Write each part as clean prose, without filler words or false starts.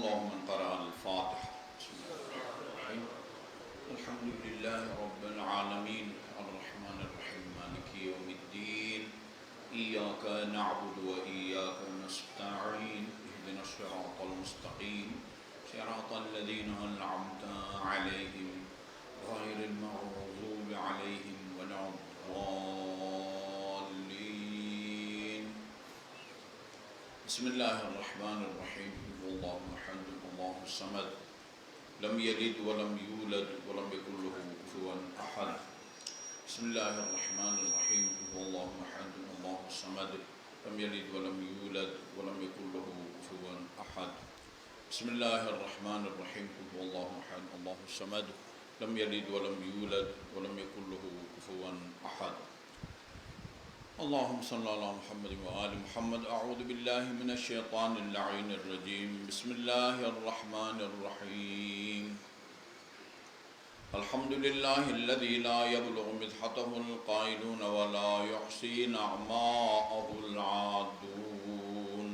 الله من قرأ الفاتحة. بسم الله الرحمن الرحيم. الحمد لله رب العالمين الرحمن الرحيم مالك يوم الدين إياك نعبد وإياك نستعين اهدنا الصراط المستقيم صراط الذين أنعمت عليهم غير المغضوب عليهم ولا الضالين. بسم الله الرحمن الرحيم. الله أحد الله الصمد لم يلد ولم يولد ولم يكن له كفوا أحد. بسم الله الرحمن الرحيم. الله أحد الله الصمد لم يلد ولم يولد ولم يكن له كفوا أحد. بسم الله الرحمن الرحيم. الله أحد الله الصمد لم يلد ولم يولد ولم يكن له كفوا أحد. اللهم صل على محمد وآل محمد. أعوذ بالله من الشيطان اللعين الرجيم. بسم الله الرحمن الرحيم. الحمد لله الذي لا يبلغ مدحته القائلون ولا يحصي نعماءه العادون،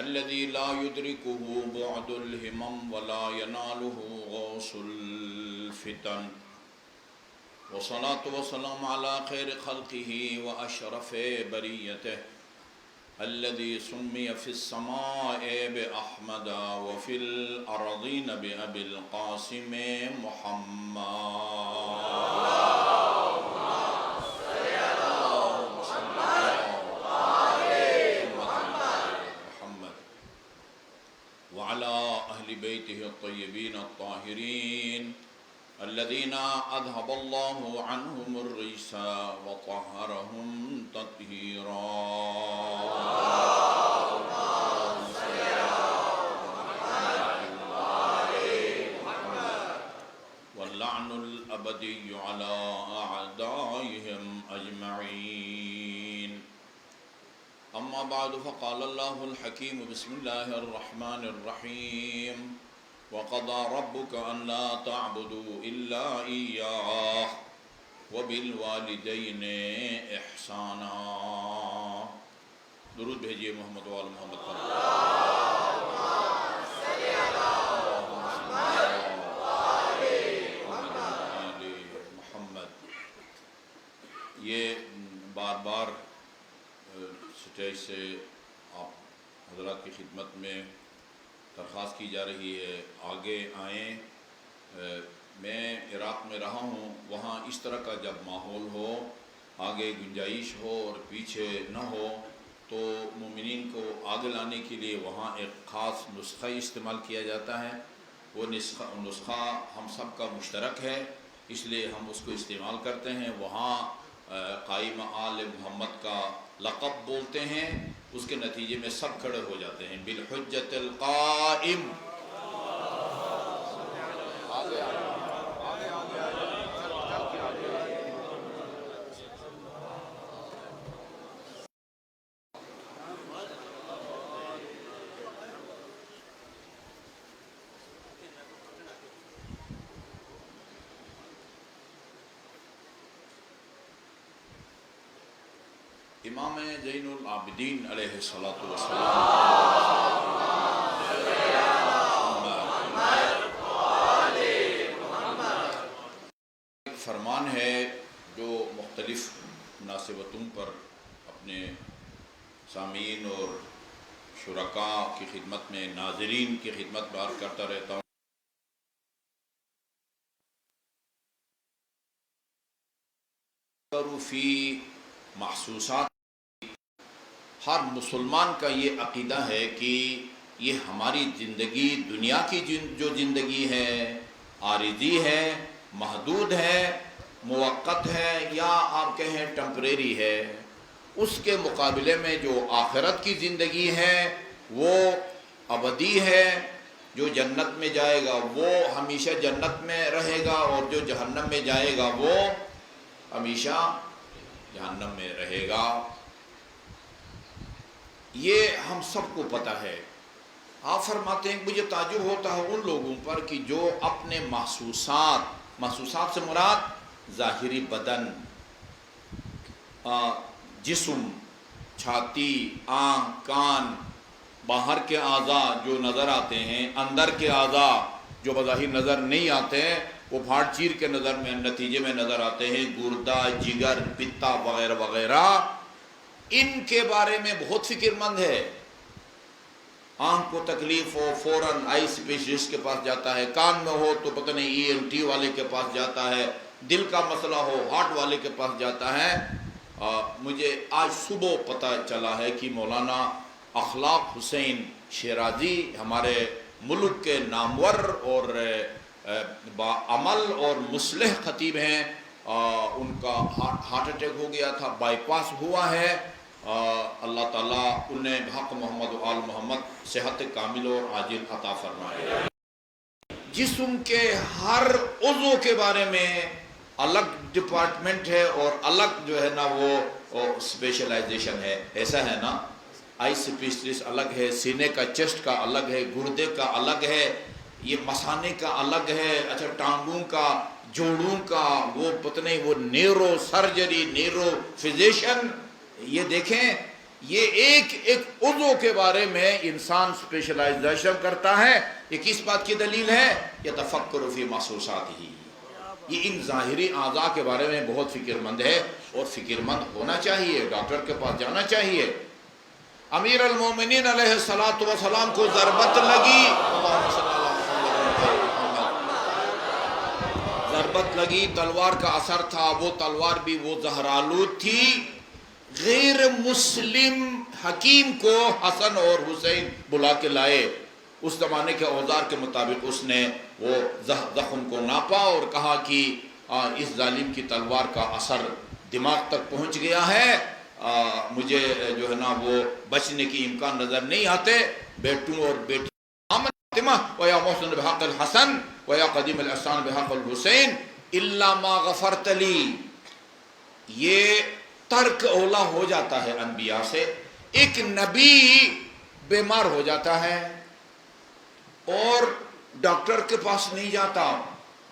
الذي لا يدركه بعد الهمم ولا يناله غوص الفتن، والصلاة والسلام على خير خلقه وأشرف بريته الذي سمي في السماء بأحمد وفي الأرضين بأبي القاسم محمد وعلى أهل بيته الطيبين الطاهرين الذين أذهب الله عنهم الرجس وطهرهم تطهيرا. واللعن الأبدي على أعدائهم أجمعين. أما بعد فقال الله الحكيم. بسم الله الرحمن الرحيم. وقضى ربك أن لا تعبدوا إلا إياه وبالوالدين إحسانا. درود بھیجیے محمد وآل محمد پر. محمد. یہ بار بار سٹیج سے آپ حضرات کی خدمت میں درخواست کی جا رہی ہے آگے آئیں. میں عراق میں رہا ہوں، وہاں اس طرح کا جب ماحول ہو، آگے گنجائش ہو اور پیچھے نہ ہو، تو مومنین کو آگے لانے کے لیے وہاں ایک خاص نسخہ استعمال کیا جاتا ہے. وہ نسخہ ہم سب کا مشترک ہے، اس لیے ہم اس کو استعمال کرتے ہیں. وہاں قائم آل محمد کا لقب بولتے ہیں، اس کے نتیجے میں سب کھڑے ہو جاتے ہیں. بالحجت القائم. امام زین العابدین علیہ الصلوۃ والسلام فرمان ہے جو مختلف مناسبتوں پر اپنے سامعین اور شرکاء کی خدمت میں، ناظرین کی خدمت میں عرض کرتا رہتا ہوں. فی محسوسات. ہر مسلمان کا یہ عقیدہ ہے کہ یہ ہماری زندگی، دنیا کی جو زندگی ہے، عارضی ہے، محدود ہے، موقت ہے، یا آپ کہیں ٹمپریری ہے. اس کے مقابلے میں جو آخرت کی زندگی ہے وہ ابدی ہے. جو جنت میں جائے گا وہ ہمیشہ جنت میں رہے گا، اور جو جہنم میں جائے گا وہ ہمیشہ جہنم میں رہے گا. یہ ہم سب کو پتہ ہے. آپ فرماتے ہیں کہ مجھے تعجب ہوتا ہے ان لوگوں پر کہ جو اپنے محسوسات سے مراد ظاہری بدن، جسم، چھاتی، آنکھ، کان، باہر کے اعضاء جو نظر آتے ہیں، اندر کے اعضاء جو بظاہر نظر نہیں آتے ہیں، وہ پھاڑ چیر کے نتیجے میں نظر آتے ہیں، گردہ، جگر، پتا وغیرہ وغیرہ، ان کے بارے میں بہت فکر مند ہے۔ آنکھ کو تکلیف ہو فوراً آئی اسپیشلسٹ کے پاس جاتا ہے، کان میں ہو تو پتہ نہیں ENT والے کے پاس جاتا ہے، دل کا مسئلہ ہو ہارٹ والے کے پاس جاتا ہے۔ مجھے آج صبح پتہ چلا ہے کہ مولانا اخلاق حسین شیرازی ہمارے ملک کے نامور اور باعمل اور مصلح خطیب ہیں، ان کا ہارٹ اٹیک ہو گیا تھا، بائی پاس ہوا ہے۔ اللہ تعالیٰ انہیں بحق محمد و آل محمد صحت کامل اور عاجل عطا فرمائے۔ جسم کے ہر عضو کے بارے میں الگ ڈپارٹمنٹ ہے اور الگ جو ہے نا وہ اسپیشلائزیشن ہے، ایسا ہے نا، آئی اسپیشلسٹ الگ ہے، سینے کا چیسٹ کا الگ ہے، گردے کا الگ ہے، یہ مثانے کا الگ ہے، اچھا ٹانگوں کا، جوڑوں کا، وہ پتہ نہیں وہ نیرو سرجری، نیرو فزیشن، یہ دیکھیں یہ ایک ایک عضو کے بارے میں انسان اسپیشلائزیشن کرتا ہے۔ یہ کس بات کی دلیل ہے؟ یتفکر فی محسوساتہ، یہ ان ظاہری اعضاء کے بارے میں بہت فکر مند ہے اور فکر مند ہونا چاہیے، ڈاکٹر کے پاس جانا چاہیے۔ امیر المومنین علیہ السلام کو ضربت لگی، ضربت لگی، تلوار کا اثر تھا، وہ تلوار بھی وہ زہرآلود تھی۔ غیر مسلم حکیم کو حسن اور حسین بلا کے لائے، اس زمانے کے اوزار کے مطابق اس نے وہ زخم کو ناپا اور کہا کہ اس ظالم کی تلوار کا اثر دماغ تک پہنچ گیا ہے، مجھے جو ہے نا وہ بچنے کی امکان نظر نہیں آتے۔ بیٹوں اور بیٹی فاطمہ ویا محسن بحق الحسن ویا قدیم الاحسان بحق الحسین الا ما غفرت لی، یہ ترک اولا ہو جاتا ہے انبیاء سے۔ ایک نبی بیمار ہو جاتا ہے اور ڈاکٹر کے پاس نہیں جاتا،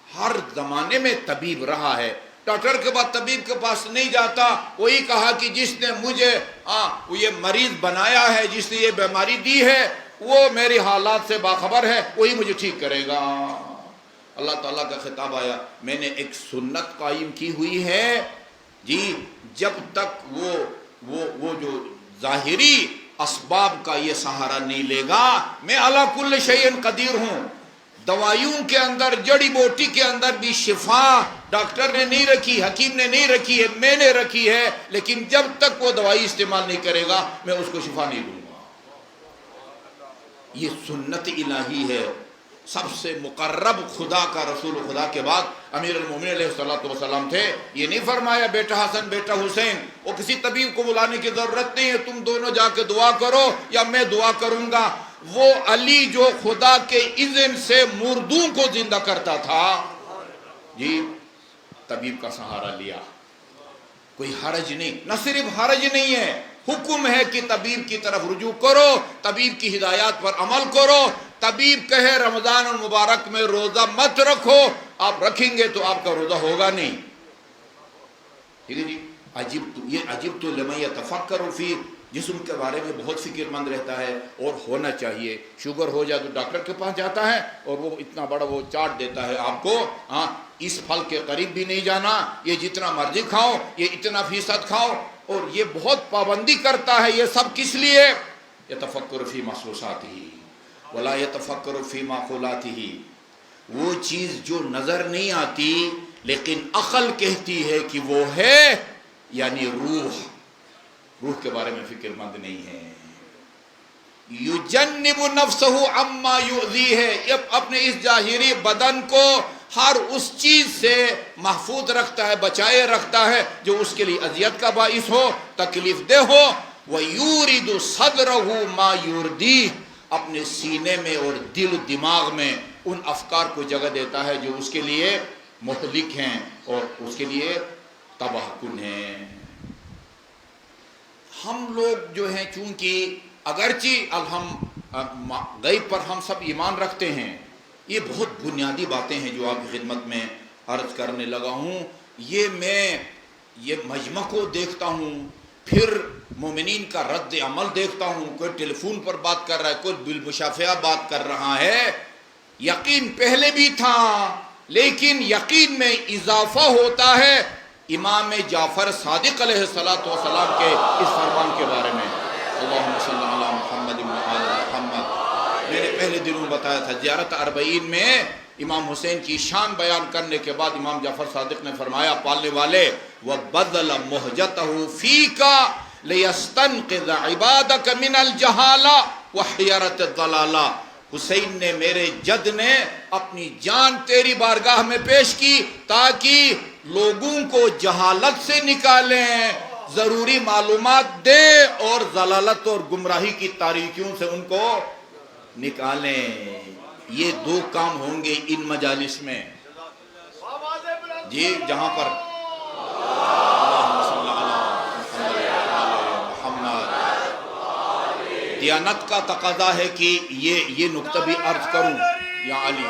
ہر زمانے میں طبیب رہا ہے، ڈاکٹر کے بعد طبیب کے پاس نہیں جاتا، وہی کہا کہ جس نے مجھے یہ مریض بنایا ہے، جس نے یہ بیماری دی ہے، وہ میری حالات سے باخبر ہے، وہی مجھے ٹھیک کرے گا۔ اللہ تعالیٰ کا خطاب آیا، میں نے ایک سنت قائم کی ہوئی ہے جی، جب تک وہ جو ظاہری اسباب کا یہ سہارا نہیں لے گا، میں علی کل شیء قدیر ہوں۔ دوائیوں کے اندر، جڑی بوٹی کے اندر بھی شفا ڈاکٹر نے نہیں رکھی، حکیم نے نہیں رکھی ہے، میں نے رکھی ہے، لیکن جب تک وہ دوائی استعمال نہیں کرے گا میں اس کو شفا نہیں دوں گا۔ یہ سنت الہی ہے۔ سب سے مقرب خدا کا رسول خدا کے بعد امیر المومنین علیہ السلام تھے۔ یہ نہیں فرمایا بیٹا حسن بیٹا حسین، وہ کسی طبیب کو بلانے کی ضرورت نہیں ہے، تم دونوں جا کے دعا کرو یا میں دعا کروں گا۔ وہ علی جو خدا کے اذن سے مردوں کو زندہ کرتا تھا جی، طبیب کا سہارا لیا۔ کوئی حرج نہیں، نہ صرف حرج نہیں ہے، حکم ہے کہ طبیب کی طرف رجوع کرو، طبیب کی ہدایات پر عمل کرو۔ طبیب کہے رمضان المبارک میں روزہ مت رکھو، آپ رکھیں گے تو آپ کا روزہ ہوگا نہیں۔ ٹھیک ہے جی، عجب تو لمن یتفکر فی، جسم کے بارے میں بہت فکر مند رہتا ہے اور ہونا چاہیے۔ شوگر ہو جائے تو ڈاکٹر کے پاس جاتا ہے اور وہ اتنا بڑا وہ چارٹ دیتا ہے آپ کو، اس پھل کے قریب بھی نہیں جانا، یہ جتنا مرضی کھاؤ، یہ اتنا فیصد کھاؤ، اور یہ بہت پابندی کرتا ہے۔ یہ سب کس لیے؟ یتفکر فی محسوساتہ ولا یتفکر فی معقولاتہ، وہ چیز جو نظر نہیں آتی لیکن عقل کہتی ہے کہ وہ ہے، یعنی روح کے بارے میں فکر مند نہیں ہے۔ یجنب نفسہ عما یؤذیہ، اپنے اس ظاہری بدن کو ہر اس چیز سے محفوظ رکھتا ہے، بچائے رکھتا ہے جو اس کے لیے اذیت کا باعث ہو، تکلیف دہ ہو۔ وَيُورِدُ صَدْرَهُ مَا يُرْدِيهِ، اپنے سینے میں اور دل دماغ میں ان افکار کو جگہ دیتا ہے جو اس کے لیے مہلک ہیں اور اس کے لیے تباہ کن ہیں۔ ہم لوگ جو ہیں چونکہ اگرچہ اب ہم غیب پر ہم سب ایمان رکھتے ہیں، یہ بہت بنیادی باتیں ہیں جو آپ کی خدمت میں عرض کرنے لگا ہوں۔ یہ میں یہ مجمع کو دیکھتا ہوں، پھر مومنین کا رد عمل دیکھتا ہوں، کوئی ٹیلی فون پر بات کر رہا ہے، کوئی بالمشافہہ بات کر رہا ہے۔ یقین پہلے بھی تھا، لیکن یقین میں اضافہ ہوتا ہے امام جعفر صادق علیہ السلام کے اس فرمان کے بارے میں، اللہم صلی علی محمد و آل محمد۔ میں نے پہلے دنوں بتایا تھا، زیارت اربعین میں امام حسین کی شان بیان کرنے کے بعد امام جعفر صادق نے فرمایا، پالنے والے وَبَذَلَ مُحْجَتَهُ فِيكَ لِيَسْتَنْقِذَ عِبَادَكَ مِنَ الْجَهَالَةِ وَحِيَرَةِ الضَّلَالَةِ۔ حسین نے، میرے جد نے اپنی جان تیری بارگاہ میں پیش کی تاکہ لوگوں کو جہالت سے نکالیں، ضروری معلومات دیں اور ضلالت اور گمراہی کی تاریکیوں سے ان کو نکالیں۔ یہ دو کام ہوں گے ان مجالس میں، جی، جہاں پر دیانت کا تقاضا ہے کہ یہ نقطہ بھی عرض کروں یا علی،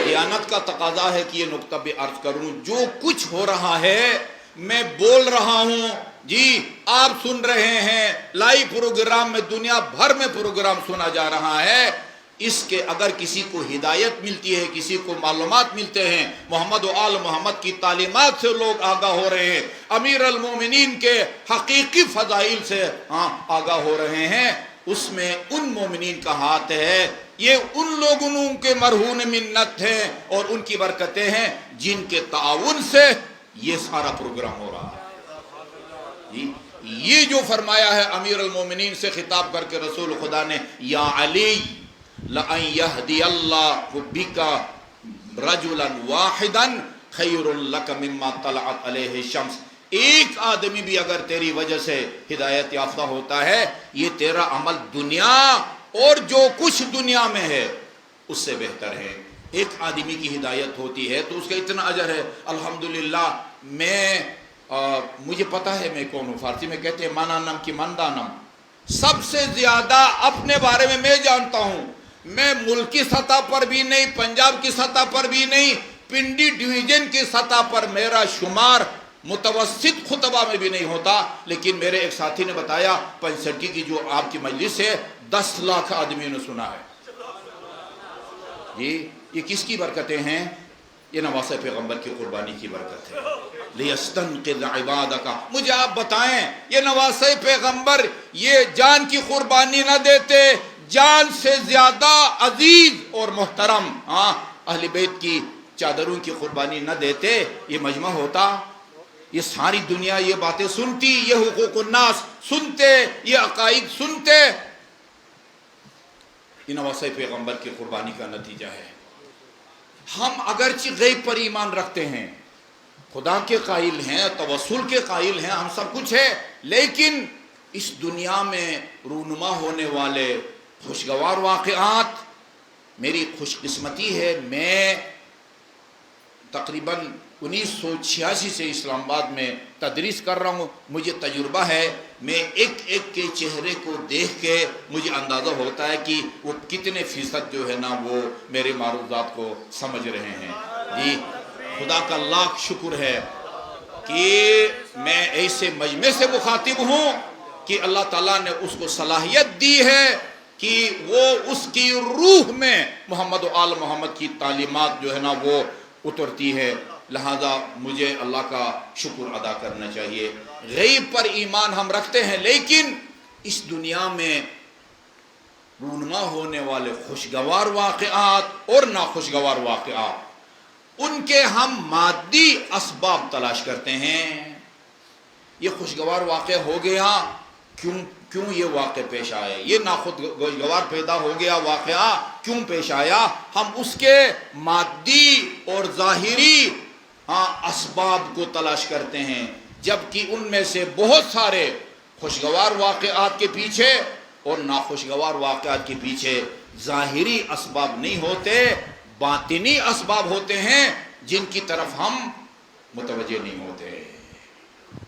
دیانت کا تقاضا ہے کہ یہ نقطہ بھی عرض کروں، جو کچھ ہو رہا ہے میں بول رہا ہوں، جی آپ سن رہے ہیں، لائیو پروگرام میں دنیا بھر میں پروگرام سنا جا رہا ہے، اس کے اگر کسی کو ہدایت ملتی ہے، کسی کو معلومات ملتے ہیں، محمد و آل محمد کی تعلیمات سے لوگ آگاہ ہو رہے ہیں، امیر المومنین کے حقیقی فضائل سے آگاہ ہو رہے ہیں، اس میں ان مومنین کا ہاتھ ہے، یہ ان لوگوں کے مرہون منت ہیں اور ان کی برکتیں ہیں جن کے تعاون سے یہ سارا پروگرام ہو رہا ہے۔ یہ جو فرمایا ہے امیر المومنین سے خطاب کر کے رسول خدا نے، یا علی لَأَن يَهْدِيَ اللَّهُ بِكَ رَجُلًا وَاحِدًا خَيْرٌ لَكَ مِمَّا طَلَعَتْ عَلَيْهِ الشَّمْسُ۔ ایک آدمی بھی اگر تیری وجہ سے ہدایت یافتہ ہوتا ہے، یہ تیرا عمل دنیا اور جو کچھ دنیا میں ہے اس سے بہتر ہے۔ ایک آدمی کی ہدایت ہوتی ہے تو اس کا اتنا اجر ہے۔ الحمدللہ مجھے پتا ہے میں کون ہوں، فارسی میں کہتے ہیں مانانم کی مندانم، سب سے زیادہ اپنے بارے میں میں جانتا ہوں، میں ملک کی سطح پر بھی نہیں، پنجاب کی سطح پر بھی نہیں، پنڈی ڈویژن کی سطح پر میرا شمار متوسط خطبہ میں بھی نہیں ہوتا، لیکن میرے ایک ساتھی نے بتایا 65 کی جو آپ کی مجلس ہے 10 لاکھ آدمیوں نے سنا ہے۔ یہ کس کی برکتیں ہیں؟ یہ نواسہ پیغمبر کی قربانی کی برکت ہے۔ لِيَسْتَنْقِذَ عِبَادَكَ، مجھے آپ بتائیں، یہ نواسہ پیغمبر یہ جان کی قربانی نہ دیتے، جان سے زیادہ عزیز اور محترم اہل بیت کی چادروں کی قربانی نہ دیتے، یہ مجمع ہوتا؟ یہ ساری دنیا یہ باتیں سنتی، یہ حقوق الناس سنتے، یہ عقائد سنتے؟ یہ نواسہ پیغمبر کی قربانی کا نتیجہ ہے۔ ہم اگرچہ غیب پر ایمان رکھتے ہیں، خدا کے قائل ہیں، توسل کے قائل ہیں، ہم سب کچھ ہے، لیکن اس دنیا میں رونما ہونے والے خوشگوار واقعات، میری خوش قسمتی ہے، میں تقریباً 1986 سے اسلام آباد میں تدریس کر رہا ہوں، مجھے تجربہ ہے، میں ایک ایک کے چہرے کو دیکھ کے مجھے اندازہ ہوتا ہے کہ وہ کتنے فیصد جو ہے نا وہ میرے معروضات کو سمجھ رہے ہیں۔ جی خدا کا لاکھ شکر ہے کہ میں ایسے مجمع سے مخاطب ہوں کہ اللہ تعالیٰ نے اس کو صلاحیت دی ہے کہ وہ اس کی روح میں محمد و آل محمد کی تعلیمات جو ہے نا وہ اترتی ہے، لہذا مجھے اللہ کا شکر ادا کرنا چاہیے۔ غیب پر ایمان ہم رکھتے ہیں، لیکن اس دنیا میں رونما ہونے والے خوشگوار واقعات اور ناخوشگوار واقعات، ان کے ہم مادی اسباب تلاش کرتے ہیں۔ یہ خوشگوار واقع ہو گیا، کیوں یہ واقع پیش آیا؟ یہ ناخوشگوار پیدا ہو گیا واقعہ کیوں پیش آیا؟ ہم اس کے مادی اور ظاہری اسباب کو تلاش کرتے ہیں، جبکہ ان میں سے بہت سارے خوشگوار واقعات کے پیچھے اور ناخوشگوار واقعات کے پیچھے ظاہری اسباب نہیں ہوتے، باطنی اسباب ہوتے ہیں جن کی طرف ہم متوجہ نہیں ہوتے۔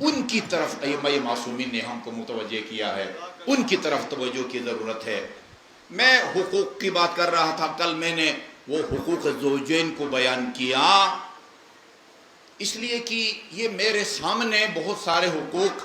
ان کی طرف ائمہ معصومین نے ہم کو متوجہ کیا ہے، ان کی طرف توجہ کی ضرورت ہے۔ میں حقوق کی بات کر رہا تھا، کل میں نے وہ حقوق زوجین کو بیان کیا، اس لیے کہ یہ میرے سامنے بہت سارے حقوق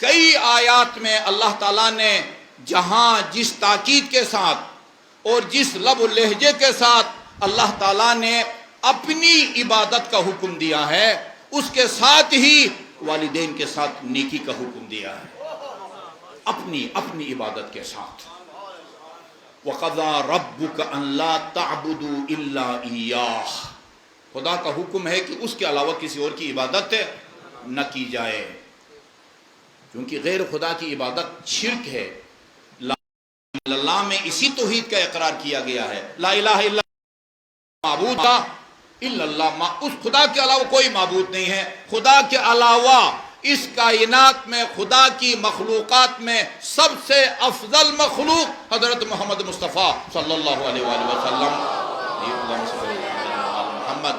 کئی آیات میں اللہ تعالیٰ نے جہاں جس تاکید کے ساتھ اور جس لب و لہجے کے ساتھ اللہ تعالیٰ نے اپنی عبادت کا حکم دیا ہے، اس کے ساتھ ہی والدین کے ساتھ نیکی کا حکم دیا ہے، اپنی عبادت کے ساتھ۔ وَقَضَىٰ رَبُّكَ أَن لَّا تَعْبُدُوا إِلَّا إِيَّاهُ، خدا کا حکم ہے کہ اس کے علاوہ کسی اور کی عبادت نہ کی جائے، کیونکہ غیر خدا کی عبادت شرک ہے۔ لا الہ الا اللہ میں اسی توحید کا اقرار کیا گیا ہے، لا الہ الا اللہ معبود الا اللہ، اس خدا کے علاوہ کوئی معبود نہیں ہے۔ خدا کے علاوہ اس کائنات میں، خدا کی مخلوقات میں سب سے افضل مخلوق حضرت محمد مصطفیٰ صلی اللہ علیہ وآلہ وسلم، محمد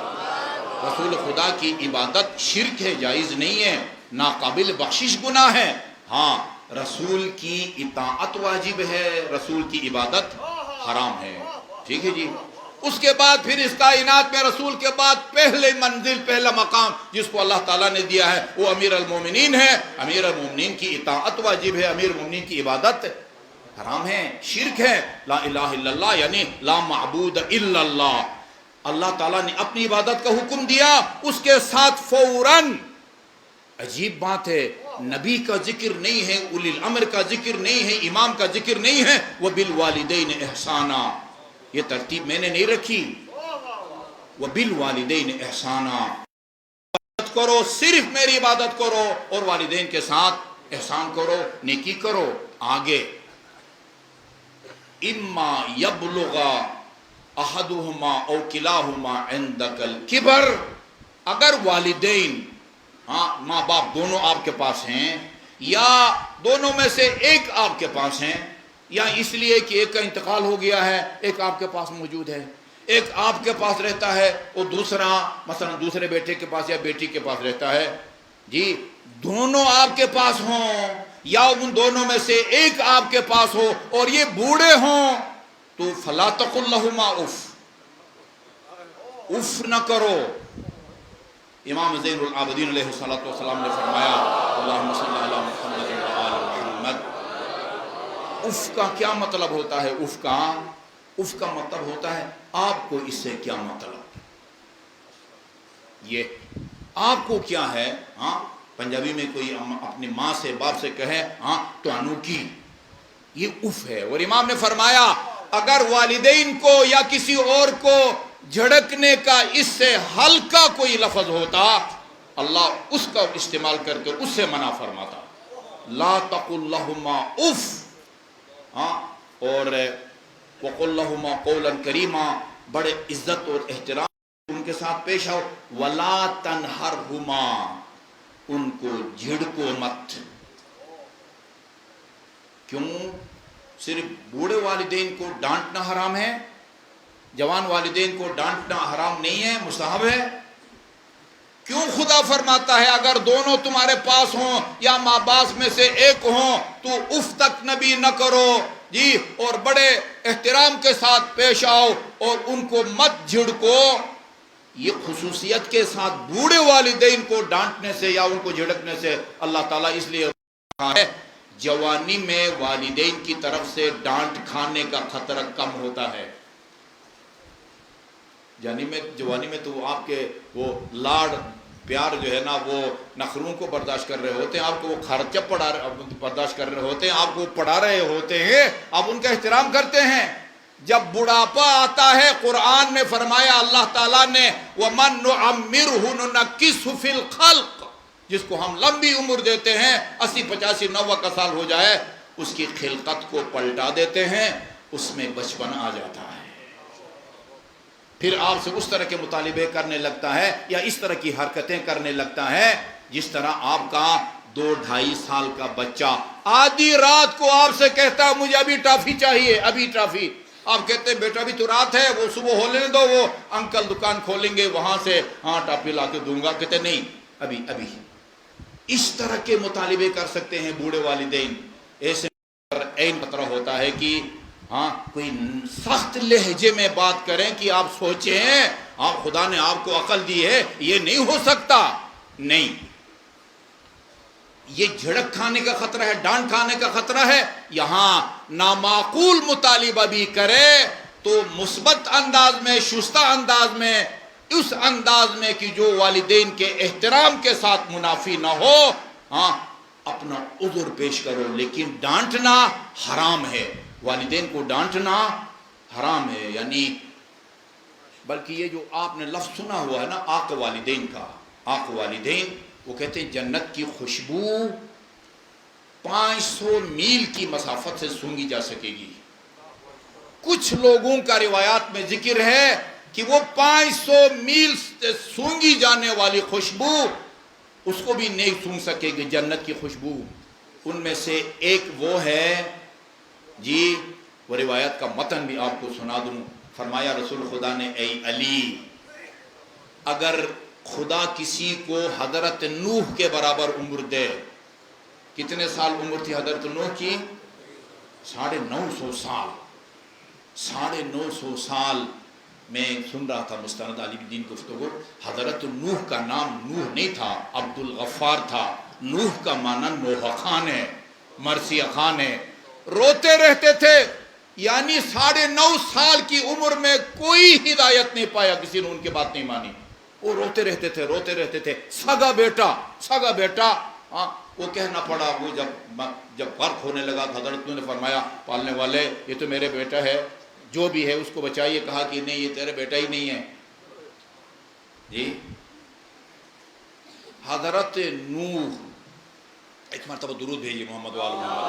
رسول خدا کی عبادت شرک ہے، جائز نہیں ہے، ناقابل بخشش گناہ ہے۔ ہاں، رسول کی اطاعت واجب ہے، رسول کی عبادت حرام ہے، ٹھیک ہے جی۔ اس کے بعد پھر اس کائنات میں رسول کے بعد پہلے منزل، پہلا مقام جس کو اللہ تعالیٰ نے دیا ہے وہ امیر المومنین ہے۔ امیر المومنین کی اطاعت واجب ہے، امیر المومنین کی عبادت حرام ہے، شرک ہے۔ لا الہ الا اللہ یعنی لا معبود الا اللہ۔ اللہ تعالیٰ نے اپنی عبادت کا حکم دیا، اس کے ساتھ فوراً، عجیب بات ہے، نبی کا ذکر نہیں ہے، اولی الامر کا ذکر نہیں ہے، امام کا ذکر نہیں ہے، وَبِالْوَالِدَيْنِ إِحْسَانًا، یہ ترتیب میں نے نہیں رکھی۔ وَبِالْوَالِدَيْنِ إِحْسَانًا، عبادت کرو، صرف میری عبادت کرو اور والدین کے ساتھ احسان کرو، نیکی کرو۔ آگے اِمَّا يَبْلُغَ أَحَدُهُمَا أَوْ كِلَاهُمَا عِنْدَكَ الْكِبَرَ، اگر والدین، ہاں ماں باپ دونوں آپ کے پاس ہیں، یا دونوں میں سے ایک آپ کے پاس ہیں، یا اس لیے کہ ایک کا انتقال ہو گیا ہے، ایک آپ کے پاس موجود ہے، ایک آپ کے پاس رہتا ہے اور دوسرا مثلا دوسرے بیٹے کے پاس یا بیٹی کے پاس رہتا ہے، جی دونوں آپ کے پاس ہوں یا ان دونوں میں سے ایک آپ کے پاس ہو اور یہ بوڑھے ہوں، تو فَلَا تَقُلْ لَهُمَا اف نہ کرو۔ امام زین العابدین علیہ السلام نے فرمایا، اللہم صلی علی محمد و آل محمد۔ اف کا کیا مطلب ہوتا ہے؟ اف کا مطلب ہوتا ہے آپ کو اس سے کیا مطلب، یہ آپ کو کیا ہے۔ ہاں، پنجابی میں کوئی اپنی ماں سے باپ سے کہے ہاں تو انو کی، یہ اف ہے۔ اور امام نے فرمایا اگر والدین کو یا کسی اور کو جھڑکنے کا اس سے ہلکا کوئی لفظ ہوتا، اللہ اس کا استعمال کر کے اس سے منع فرماتا، لا تقل لہما اف، اور وقل لہما قولا کریما، بڑے عزت اور احترام ان کے ساتھ پیش آؤ، ولا تنہرہما، ان کو جھڑکو مت۔ کیوں؟ صرف بوڑھے والدین کو ڈانٹنا حرام ہے، جوان والدین کو ڈانٹنا حرام نہیں ہے، مستحب ہے؟ کیوں خدا فرماتا ہے اگر دونوں تمہارے پاس ہوں یا ماں باپ میں سے ایک ہوں تو اف تک نبی نہ کرو جی، اور بڑے احترام کے ساتھ پیش آؤ اور ان کو مت جھڑکو۔ یہ خصوصیت کے ساتھ بوڑھے والدین کو ڈانٹنے سے یا ان کو جھڑکنے سے اللہ تعالیٰ اس لیے کہا ہے، جوانی میں والدین کی طرف سے ڈانٹ کھانے کا خطرہ کم ہوتا ہے۔ جوانی میں تو آپ کے وہ لاڈ پیار جو ہے نا، وہ نخروں کو برداشت کر رہے ہوتے ہیں، آپ کو وہ خرچہ برداشت کر رہے ہوتے ہیں، آپ کو پڑھا رہے ہوتے ہیں، آپ ان کا احترام کرتے ہیں۔ جب بڑھاپا آتا ہے، قرآن میں فرمایا اللہ تعالیٰ نے وَمَن نُعَمِّرْهُ نُنَكِّسْهُ فِي الْخَلْقِ، جس کو ہم لمبی عمر دیتے ہیں، 80 85 90 کا سال ہو جائے، اس کی خلقت کو پلٹا دیتے ہیں، اس میں بچپن آ جاتا ہے، پھر آپ سے اس طرح کے مطالبے کرنے لگتا ہے یا اس طرح کی حرکتیں کرنے لگتا ہے جس طرح آپ کا 2-2.5 سال کا بچہ آدھی رات کو آپ سے کہتا ہے مجھے ابھی ٹافی چاہیے، ابھی ٹافی۔ آپ کہتے ہیں بیٹا بھی تو رات ہے، وہ صبح ہو لینے دو، وہ انکل دکان کھولیں گے وہاں سے ہاں ٹافی لا کے دوں گا، کہتے نہیں ابھی ابھی۔ اس طرح کے مطالبے کر سکتے ہیں بوڑھے والدین۔ ایسے عین خطرہ ہوتا ہے کہ ہاں کوئی سخت لہجے میں بات کریں کہ آپ سوچیں آپ خدا نے آپ کو عقل دی ہے، یہ نہیں ہو سکتا، نہیں، یہ جھڑک کھانے کا خطرہ ہے، ڈانٹ کھانے کا خطرہ ہے، یہاں نامعقول مطالبہ بھی کرے تو مثبت انداز میں، شستہ انداز میں، اس انداز میں کہ جو والدین کے احترام کے ساتھ منافی نہ ہو، ہاں اپنا عذر پیش کرو، لیکن ڈانٹنا حرام ہے، والدین کو ڈانٹنا حرام ہے۔ یعنی بلکہ یہ جو آپ نے لفظ سنا ہوا ہے نا آق والدین کا، آق والدین، وہ کہتے ہیں جنت کی خوشبو 500 میل کی مسافت سے سونگی جا سکے گی۔ کچھ لوگوں کا روایات میں ذکر ہے کہ وہ 500 میل سے سونگی جانے والی خوشبو اس کو بھی نہیں سونگ سکے گی، جنت کی خوشبو۔ ان میں سے ایک وہ ہے جی، وہ روایت کا متن بھی آپ کو سنا دوں۔ فرمایا رسول خدا نے، اے علی، اگر خدا کسی کو حضرت نوح کے برابر عمر دے، کتنے سال عمر تھی حضرت نوح کی؟ 950 سال۔ 950 سال میں سن رہا تھا مستند علی الدین گفتگو، حضرت نوح کا نام نوح نہیں تھا، عبد الغفار تھا۔ نوح کا معنی نوح خان ہے، مرثیہ خان ہے۔ روتے رہتے تھے، یعنی 9.5 سال کی عمر میں کوئی ہدایت نہیں پایا، کسی نے ان کی بات نہیں مانی، وہ روتے رہتے تھے، روتے رہتے تھے۔ سگا بیٹا، ہاں وہ کہنا پڑا، وہ جب غرق ہونے لگا حضرت نے فرمایا، پالنے والے یہ تو میرے بیٹا ہے، جو بھی ہے اس کو بچائیے۔ کہا کہ نہیں، یہ تیرے بیٹا ہی نہیں ہے جی۔ حضرت نوح، ایک مرتبہ درود بھیجیے محمد وآل محمد،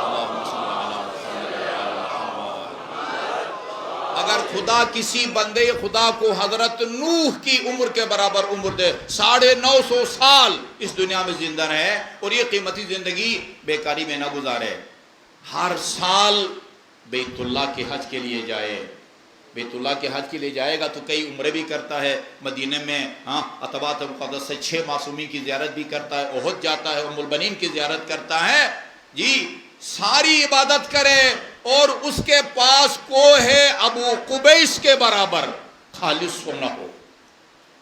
اللہم صلی علی محمد وآل محمد۔ اگر خدا کسی بندے خدا کو حضرت نوح کی عمر کے برابر عمر دے، 950 سال اس دنیا میں زندہ رہے اور یہ قیمتی زندگی بیکاری میں نہ گزارے، ہر سال بیت اللہ کے حج کے لیے جائے، بیت اللہ کے حج کے لیے جائے گا تو کئی عمرے بھی کرتا ہے، مدینے میں عتبات مقدس سے 6 معصومین کی زیارت بھی کرتا ہے، احد جاتا ہے، ام البنین کی زیارت کرتا ہے جی، ساری عبادت کرے، اور اس کے پاس کوہ ابو قبیس کے برابر خالص سونا ہو۔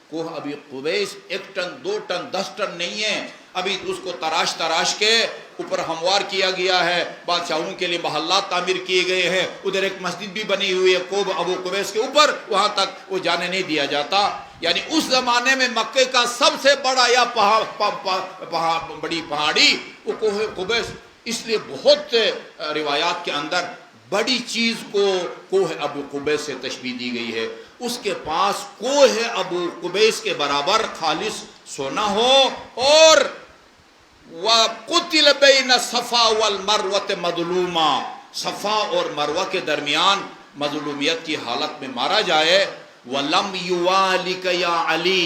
کوہ ابو قبیس 1 ٹن 2 ٹن 10 ٹن نہیں ہے، ابھی اس کو تراش کے اوپر ہموار کیا گیا ہے، بادشاہوں کے لیے محلات تعمیر کیے گئے ہیں، ادھر ایک مسجد بھی بنی ہوئی ہے کوہ ابو قبیس کے اوپر، وہاں تک وہ جانے نہیں دیا جاتا۔ یعنی اس زمانے میں مکے کا سب سے بڑا یا بڑی پہاڑی وہ کوہ قبیس، اس لیے بہت روایات کے اندر بڑی چیز کو کوہ ابو قبیس سے تشبیہ دی گئی ہے۔ اس کے پاس کوہ ابو قبیس کے برابر خالص سونا ہو، اور وَقُتِلَ بَيْنَ صَفَا وَالْمَرْوَةِ مَظْلُومًا، صفا اور مروہ کے درمیان مظلومیت کی حالت میں مارا جائے، وَلَمْ يُوَالِكَ يَا عَلِي،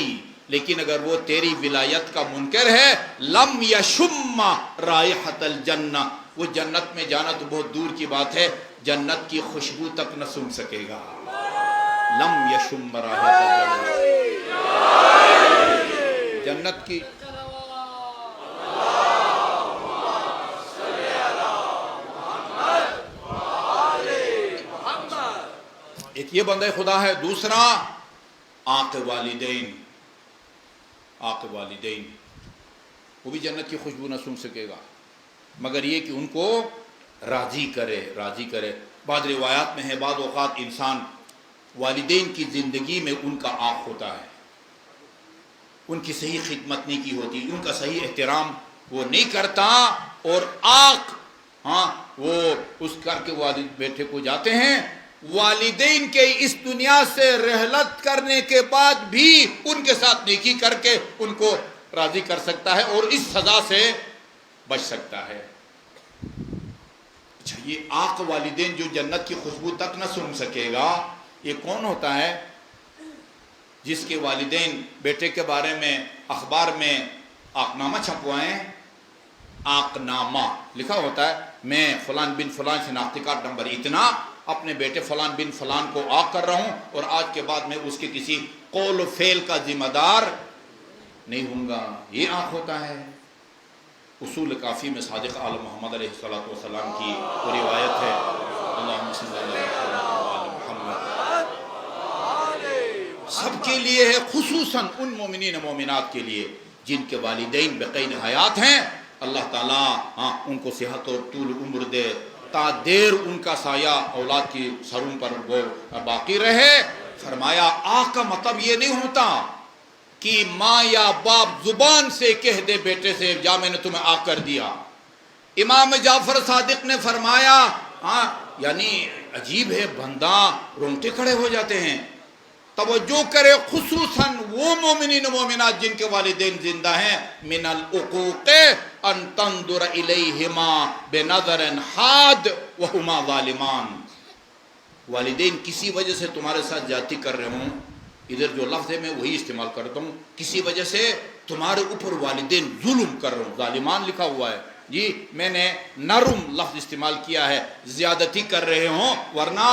لیکن اگر وہ تیری ولایت کا منکر ہے، لَمْ يَشُمَّ رَائِحَةَ الْجَنَّةِ، وہ جنت میں جانا تو بہت دور کی بات ہے، جنت کی خوشبو تک نہ سونگھ سکے گا۔ لَمْ يَشُمَّ رَائِحَةَ الْجَنَّةِ، جنت کی ایک یہ بندہ خدا ہے، دوسرا آق والدین، آق والدین، وہ بھی جنت کی خوشبو نہ سونگھ سکے گا مگر یہ کہ ان کو راضی کرے۔ بعض روایات میں ہے بعض اوقات انسان والدین کی زندگی میں ان کا آق ہوتا ہے، ان کی صحیح خدمت نہیں کی ہوتی، ان کا صحیح احترام وہ نہیں کرتا، اور آق وہ اس کر کے والد بیٹے کو جاتے ہیں، والدین کے اس دنیا سے رحلت کرنے کے بعد بھی ان کے ساتھ نیکی کر کے ان کو راضی کر سکتا ہے اور اس سزا سے بچ سکتا ہے۔ اچھا، یہ آق والدین جو جنت کی خوشبو تک نہ سونگھ سکے گا، یہ کون ہوتا ہے؟ جس کے والدین بیٹے کے بارے میں اخبار میں آق نامہ چھپوائیں، آق نامہ لکھا ہوتا ہے، میں فلان بن فلان شناختی کارڈ نمبر اتنا اپنے بیٹے فلان بن فلان کو آق کر رہا ہوں، اور آج کے بعد میں اس کے کسی قول و فعل کا ذمہ دار نہیں ہوں گا، یہ آق ہوتا ہے۔ اصول کافی میں صادق آل محمد علیہ السلام کی وہ روایت ہے، اللہم صلی علی محمد، سب کے لیے ہے، خصوصاً ان مومنین مومنات کے لیے جن کے والدین بقید حیات ہیں، اللہ تعالیٰ ان کو صحت اور طول عمر دے، تا دیر ان کا سایہ اولاد کی سروں پر وہ باقی رہے۔ فرمایا آہ کا مطلب یہ نہیں ہوتا کہ ماں یا باپ زبان سے کہہ دے بیٹے سے جا میں نے تمہیں آہ کر دیا۔ امام جعفر صادق نے فرمایا یعنی عجیب ہے، بندہ رونگٹے کھڑے ہو جاتے ہیں۔ توجہ کرے خصوصاً وہ مومنین و مومنات جن کے والدین زندہ ہیں، من العقوق ان تنظر الیہما بنظر حاد وہما ظالمان۔ والدین کسی وجہ سے تمہارے ساتھ زیادتی کر رہے ہوں، ادھر جو لفظ ہے میں وہی استعمال کرتا ہوں، کسی وجہ سے تمہارے اوپر والدین ظلم کر رہے ہوں، ظالمان لکھا ہوا ہے جی، میں نے نرم لفظ استعمال کیا ہے، زیادتی کر رہے ہوں، ورنہ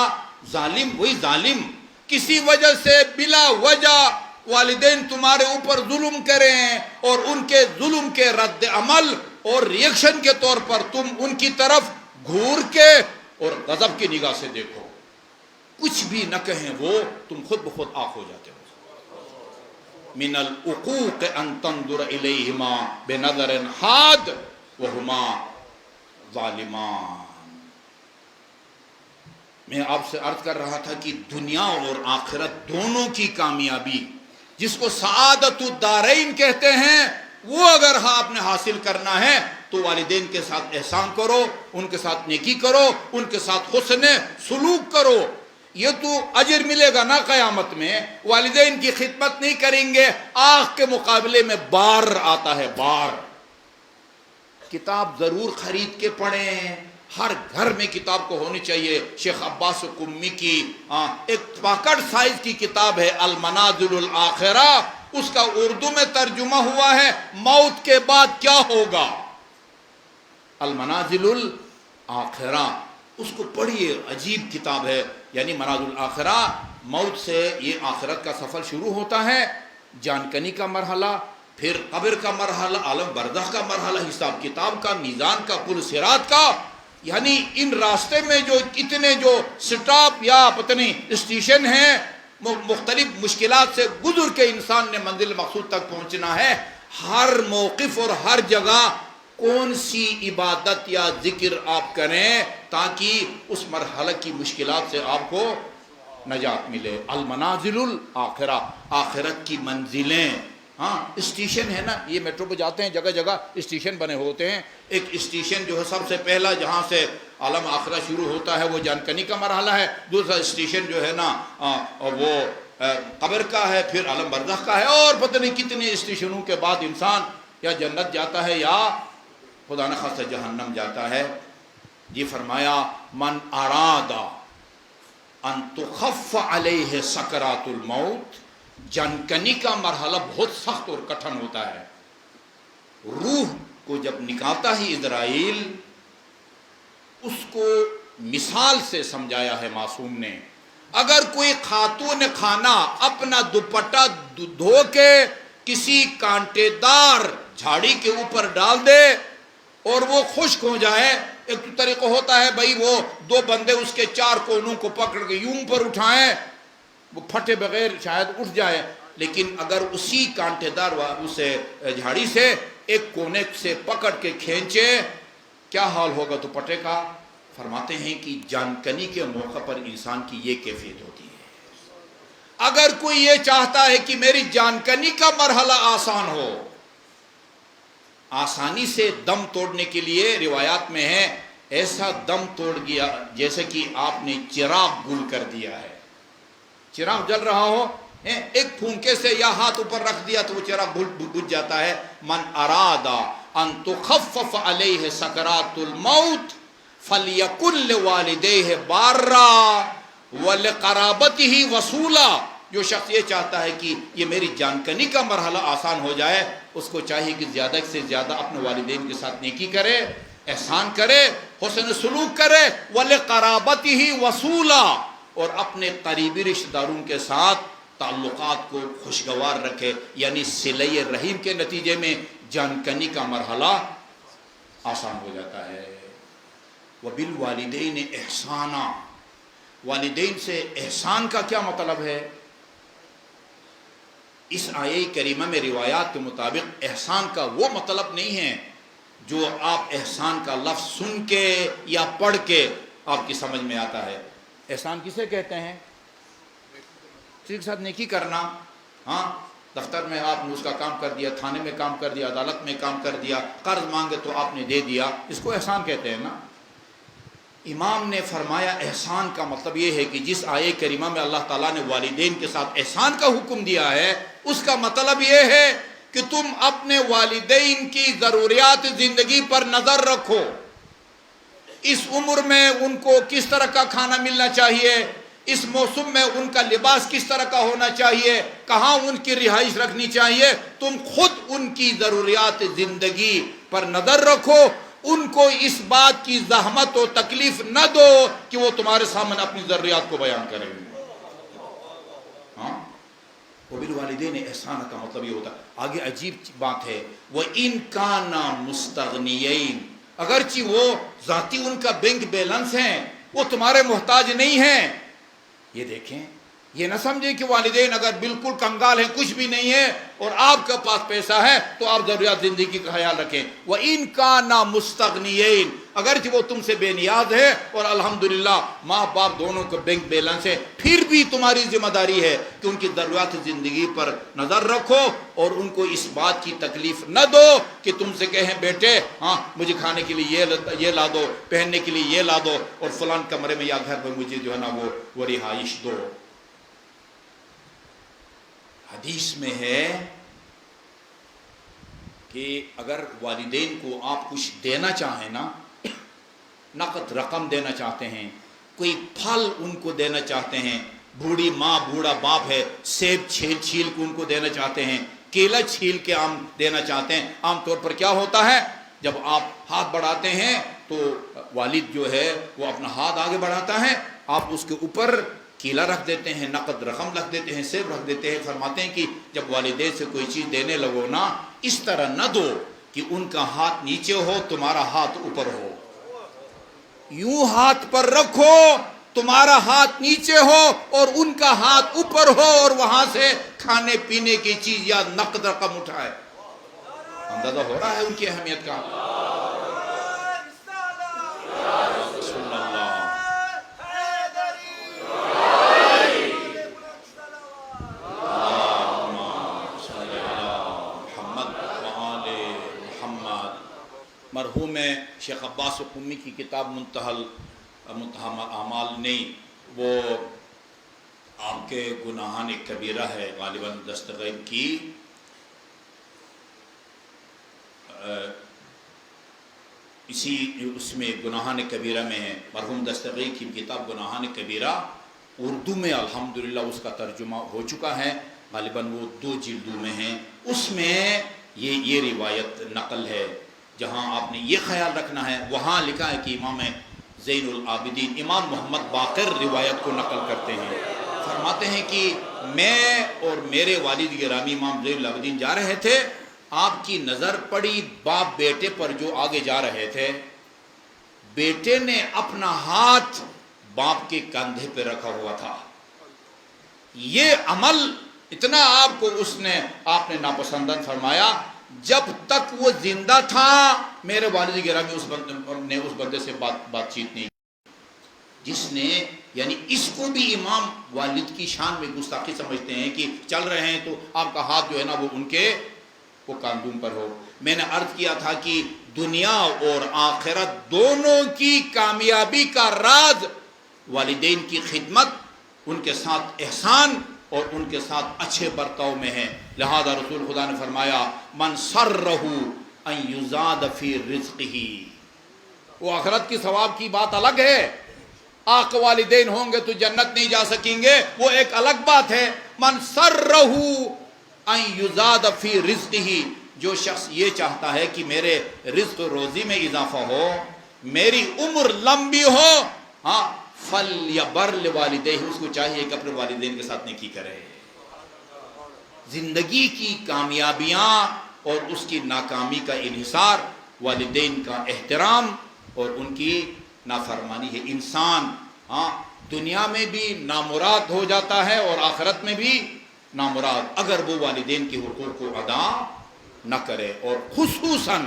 ظالم وہی ظالم، کسی وجہ سے بلا وجہ والدین تمہارے اوپر ظلم کریں اور ان کے ظلم کے رد عمل اور ریئیکشن کے طور پر تم ان کی طرف گھور کے اور غضب کی نگاہ سے دیکھو، کچھ بھی نہ کہیں وہ، تم خود بخود آنکھ ہو جاتے ہو۔ من العقوق ان تنظر الیہما بنظر حاد وہما ظالمان۔ میں آپ سے عرض کر رہا تھا کہ دنیا اور آخرت دونوں کی کامیابی، جس کو سعادت الدارین کہتے ہیں، وہ اگر آپ نے حاصل کرنا ہے تو والدین کے ساتھ احسان کرو، ان کے ساتھ نیکی کرو، ان کے ساتھ حسن سلوک کرو۔ یہ تو اجر ملے گا نا قیامت میں، والدین کی خدمت نہیں کریں گے، آنکھ کے مقابلے میں بار آتا ہے، بار۔ کتاب ضرور خرید کے پڑھیں، ہر گھر میں کتاب کو ہونی چاہیے۔ شیخ عباس قمی کی ایک پاکٹ سائز کی کتاب ہے المنازل الاخرہ، اس کا اردو میں ترجمہ ہوا ہے موت کے بعد کیا ہوگا، المنازل الاخرہ، اس کو پڑھیے، عجیب کتاب ہے۔ یعنی منازل الاخرہ، موت سے یہ آخرت کا سفر شروع ہوتا ہے، جان کنی کا مرحلہ، پھر قبر کا مرحلہ، عالم برزخ کا مرحلہ، حساب کتاب کا، میزان کا، پل صراط کا۔ یعنی ان راستے میں جو اتنے جو سٹاپ یا پتہ نہیں اسٹیشن ہیں، مختلف مشکلات سے گزر کے انسان نے منزل مقصود تک پہنچنا ہے، ہر موقف اور ہر جگہ کون سی عبادت یا ذکر آپ کریں تاکہ اس مرحلہ کی مشکلات سے آپ کو نجات ملے۔ المنازل الاخرہ، آخرت کی منزلیں۔ اسٹیشن ہے نا، یہ میٹرو پہ جاتے ہیں، جگہ جگہ اسٹیشن بنے ہوتے ہیں۔ ایک اسٹیشن جو ہے سب سے پہلا جہاں سے عالم آخرہ شروع ہوتا ہے وہ جان کنی کا مرحلہ ہے، دوسرا اسٹیشن جو ہے نا وہ قبر کا ہے، پھر عالم برزخ کا ہے، اور پتہ نہیں کتنے اسٹیشنوں کے بعد انسان یا جنت جاتا ہے یا خدا نخواستہ جہنم جاتا ہے۔ یہ فرمایا من ارادہ ان تخف علیہ سکرات الموت، جانکنی کا مرحلہ بہت سخت اور کٹھن ہوتا ہے۔ روح کو جب نکالتا ہی اسرائیل، اس کو مثال سے سمجھایا ہے معصوم نے، اگر کوئی خاتون خانہ اپنا دوپٹہ دھو کے کسی کانٹے دار جھاڑی کے اوپر ڈال دے اور وہ خشک ہو جائے، ایک طریقہ ہوتا ہے بھائی وہ دو بندے اس کے چار کونوں کو پکڑ کے یوں پر اٹھائیں، وہ پھٹے بغیر شاید اٹھ جائے، لیکن اگر اسی کانٹے دار اسے جھاڑی سے ایک کونے سے پکڑ کے کھینچے، کیا حال ہوگا دوپٹے کا؟ فرماتے ہیں کہ جانکنی کے موقع پر انسان کی یہ کیفیت ہوتی ہے۔ اگر کوئی یہ چاہتا ہے کہ میری جانکنی کا مرحلہ آسان ہو، آسانی سے دم توڑنے کے لیے روایات میں ہے ایسا دم توڑ گیا جیسے کہ آپ نے چراغ گل کر دیا ہے، چراغ جل رہا ہو، ایک پھونکے سے یا ہاتھ اوپر رکھ دیا تو وہ چراغ بجھ جاتا ہے۔ من ارادہ ان تخفف علیہ سکرات الموت فلیکن لوالدیہ بارا ولقرابتہ وصولا۔ جو شخص یہ چاہتا ہے کہ یہ میری جانکنی کا مرحلہ آسان ہو جائے، اس کو چاہیے کہ زیادہ سے زیادہ اپنے والدین کے ساتھ نیکی کرے، احسان کرے، حسن سلوک کرے، وَلِقَرَابَتِهِ وَصُولًا، اور اپنے قریبی رشتہ داروں کے ساتھ تعلقات کو خوشگوار رکھے، یعنی صلہ رحیم کے نتیجے میں جانکنی کا مرحلہ آسان ہو جاتا ہے۔ وَبِالْوَالِدَيْنِ إِحْسَانًا، والدین سے احسان کا کیا مطلب ہے؟ اس آیہ کریمہ میں روایات کے مطابق احسان کا وہ مطلب نہیں ہے جو آپ احسان کا لفظ سن کے یا پڑھ کے آپ کی سمجھ میں آتا ہے. احسان کسے کہتے ہیں؟ کسی کے ساتھ نیکی کرنا. ہاں، دفتر میں آپ نے اس کا کام کر دیا، تھانے میں کام کر دیا، عدالت میں کام کر دیا، قرض مانگے تو آپ نے دے دیا، اس کو احسان کہتے ہیں نا. امام نے فرمایا احسان کا مطلب یہ ہے کہ جس آیے کریمہ میں اللہ تعالیٰ نے والدین کے ساتھ احسان کا حکم دیا ہے، اس کا مطلب یہ ہے کہ تم اپنے والدین کی ضروریات زندگی پر نظر رکھو. اس عمر میں ان کو کس طرح کا کھانا ملنا چاہیے، اس موسم میں ان کا لباس کس طرح کا ہونا چاہیے، کہاں ان کی رہائش رکھنی چاہیے. تم خود ان کی ضروریات زندگی پر نظر رکھو. ان کو اس بات کی زحمت و تکلیف نہ دو کہ وہ تمہارے سامنے اپنی ضروریات کو بیان کریں. ہاں، وبالوالدین احسان کا مطلب یہ ہوتا ہے. آگے عجیب بات ہے، وَإِن كَانَا مُسْتَغْنِيَيْنِ، اگرچہ وہ ذاتی ان کا بینک بیلنس ہیں، وہ تمہارے محتاج نہیں ہیں. یہ دیکھیں، یہ نہ سمجھیں کہ والدین اگر بالکل کنگال ہیں، کچھ بھی نہیں ہے اور آپ کے پاس پیسہ ہے تو آپ ضروریات زندگی کا خیال رکھیں. وَإِن كَانَا مُسْتَغْنِيَيْنِ، اگرچہ وہ تم سے بے نیاز ہے اور الحمدللہ ماں باپ دونوں کو بینک بیلنس ہے، پھر بھی تمہاری ذمہ داری ہے کہ ان کی ضروریات زندگی پر نظر رکھو اور ان کو اس بات کی تکلیف نہ دو کہ تم سے کہیں بیٹے ہاں مجھے کھانے کے لیے یہ لا دو، پہننے کے لیے یہ لا دو، اور فلان کمرے میں یا گھر میں مجھے جو ہے نا وہ رہائش دو. حدیث میں ہے کہ اگر والدین کو آپ کچھ دینا چاہیں نا، نقد رقم دینا چاہتے ہیں، کوئی پھل ان کو دینا چاہتے ہیں، بوڑھی ماں بوڑھا باپ ہے، سیب چھیل چھیل کے ان کو دینا چاہتے ہیں، کیلا چھیل کے آم دینا چاہتے ہیں. عام طور پر کیا ہوتا ہے، جب آپ ہاتھ بڑھاتے ہیں تو والد جو ہے وہ اپنا ہاتھ آگے بڑھاتا ہے، آپ اس کے اوپر کیلا رکھ دیتے ہیں، نقد رقم رکھ دیتے ہیں، سیب رکھ دیتے ہیں. فرماتے ہیں کہ جب والدین سے کوئی چیز دینے لگو نا، اس طرح نہ دو کہ ان کا ہاتھ نیچے ہو تمہارا ہاتھ اوپر ہو. یوں ہاتھ پر رکھو تمہارا ہاتھ نیچے ہو اور ان کا ہاتھ اوپر ہو، اور وہاں سے کھانے پینے کی چیز یا نقد رقم اٹھائے. اندازہ ہو رہا ہے ان کی اہمیت کا. مرحوم شیخ عباس قمی کی کتاب منتہی اعمال نہیں، وہ آپ کے گناہان کبیرہ ہے غالباً دستغیر کی. اس میں گناہان کبیرہ میں ہے، مرحوم دستغیر کی کتاب گناہان کبیرہ، اردو میں الحمدللہ اس کا ترجمہ ہو چکا ہے، غالباً وہ 2 جلدوں میں ہیں. اس میں یہ روایت نقل ہے. جہاں آپ نے یہ خیال رکھنا ہے، وہاں لکھا ہے کہ امام زین العابدین امام محمد باقر روایت کو نقل کرتے ہیں. فرماتے ہیں کہ میں اور میرے والد گرامی امام زین العابدین جا رہے تھے، آپ کی نظر پڑی باپ بیٹے پر جو آگے جا رہے تھے. بیٹے نے اپنا ہاتھ باپ کے کندھے پہ رکھا ہوا تھا. یہ عمل اتنا آپ نے ناپسندن فرمایا. جب تک وہ زندہ تھا میرے والد گرامی اس بندے سے بات چیت نہیں، جس نے یعنی اس کو بھی امام والد کی شان میں گستاخی سمجھتے ہیں کہ چل رہے ہیں تو آپ کا ہاتھ جو ہے نا وہ کاندھوں پر ہو. میں نے عرض کیا تھا کہ دنیا اور آخرت دونوں کی کامیابی کا راز والدین کی خدمت، ان کے ساتھ احسان اور ان کے ساتھ اچھے برتاؤ میں ہے. لہذا رسول خدا نے فرمایا من سرہ ان یزاد فی رزقہ، وہ آخرت کی ثواب کی بات الگ ہے. آق والدین ہوں گے تو جنت نہیں جا سکیں گے، وہ ایک الگ بات ہے. من سرہ ان یزاد فی رزقہ، جو شخص یہ چاہتا ہے کہ میرے رزق روزی میں اضافہ ہو، میری عمر لمبی ہو، ہاں فَلْيَبَرْ لِوَالِدَيْهِ، اس کو چاہیے کہ اپنے والدین کے ساتھ نیکی کرے. زندگی کی کامیابیاں اور اس کی ناکامی کا انحصار والدین کا احترام اور ان کی نافرمانی ہے. انسان دنیا میں بھی نامراد ہو جاتا ہے اور آخرت میں بھی نامراد اگر وہ والدین کے حقوق کو ادا نہ کرے. اور خصوصاً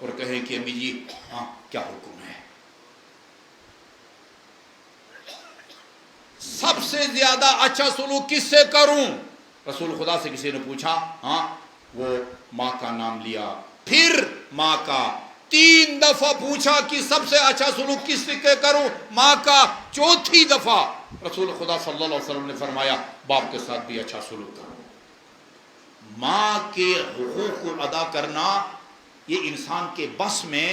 اور کہیں کہ امی جی ہاں کیا حکم ہے؟ سب سے زیادہ اچھا سلوک کس سے کروں؟ رسول خدا سے کسی نے پوچھا، ہاں وہ ماں کا نام لیا، پھر ماں کا 3 دفعہ پوچھا کہ سب سے اچھا سلوک کس سے کروں؟ ماں کا 4تھی دفعہ رسول خدا صلی اللہ علیہ وسلم نے فرمایا باپ کے ساتھ بھی اچھا سلوک کرو۔ ماں کے حقوق کو ادا کرنا یہ انسان کے بس میں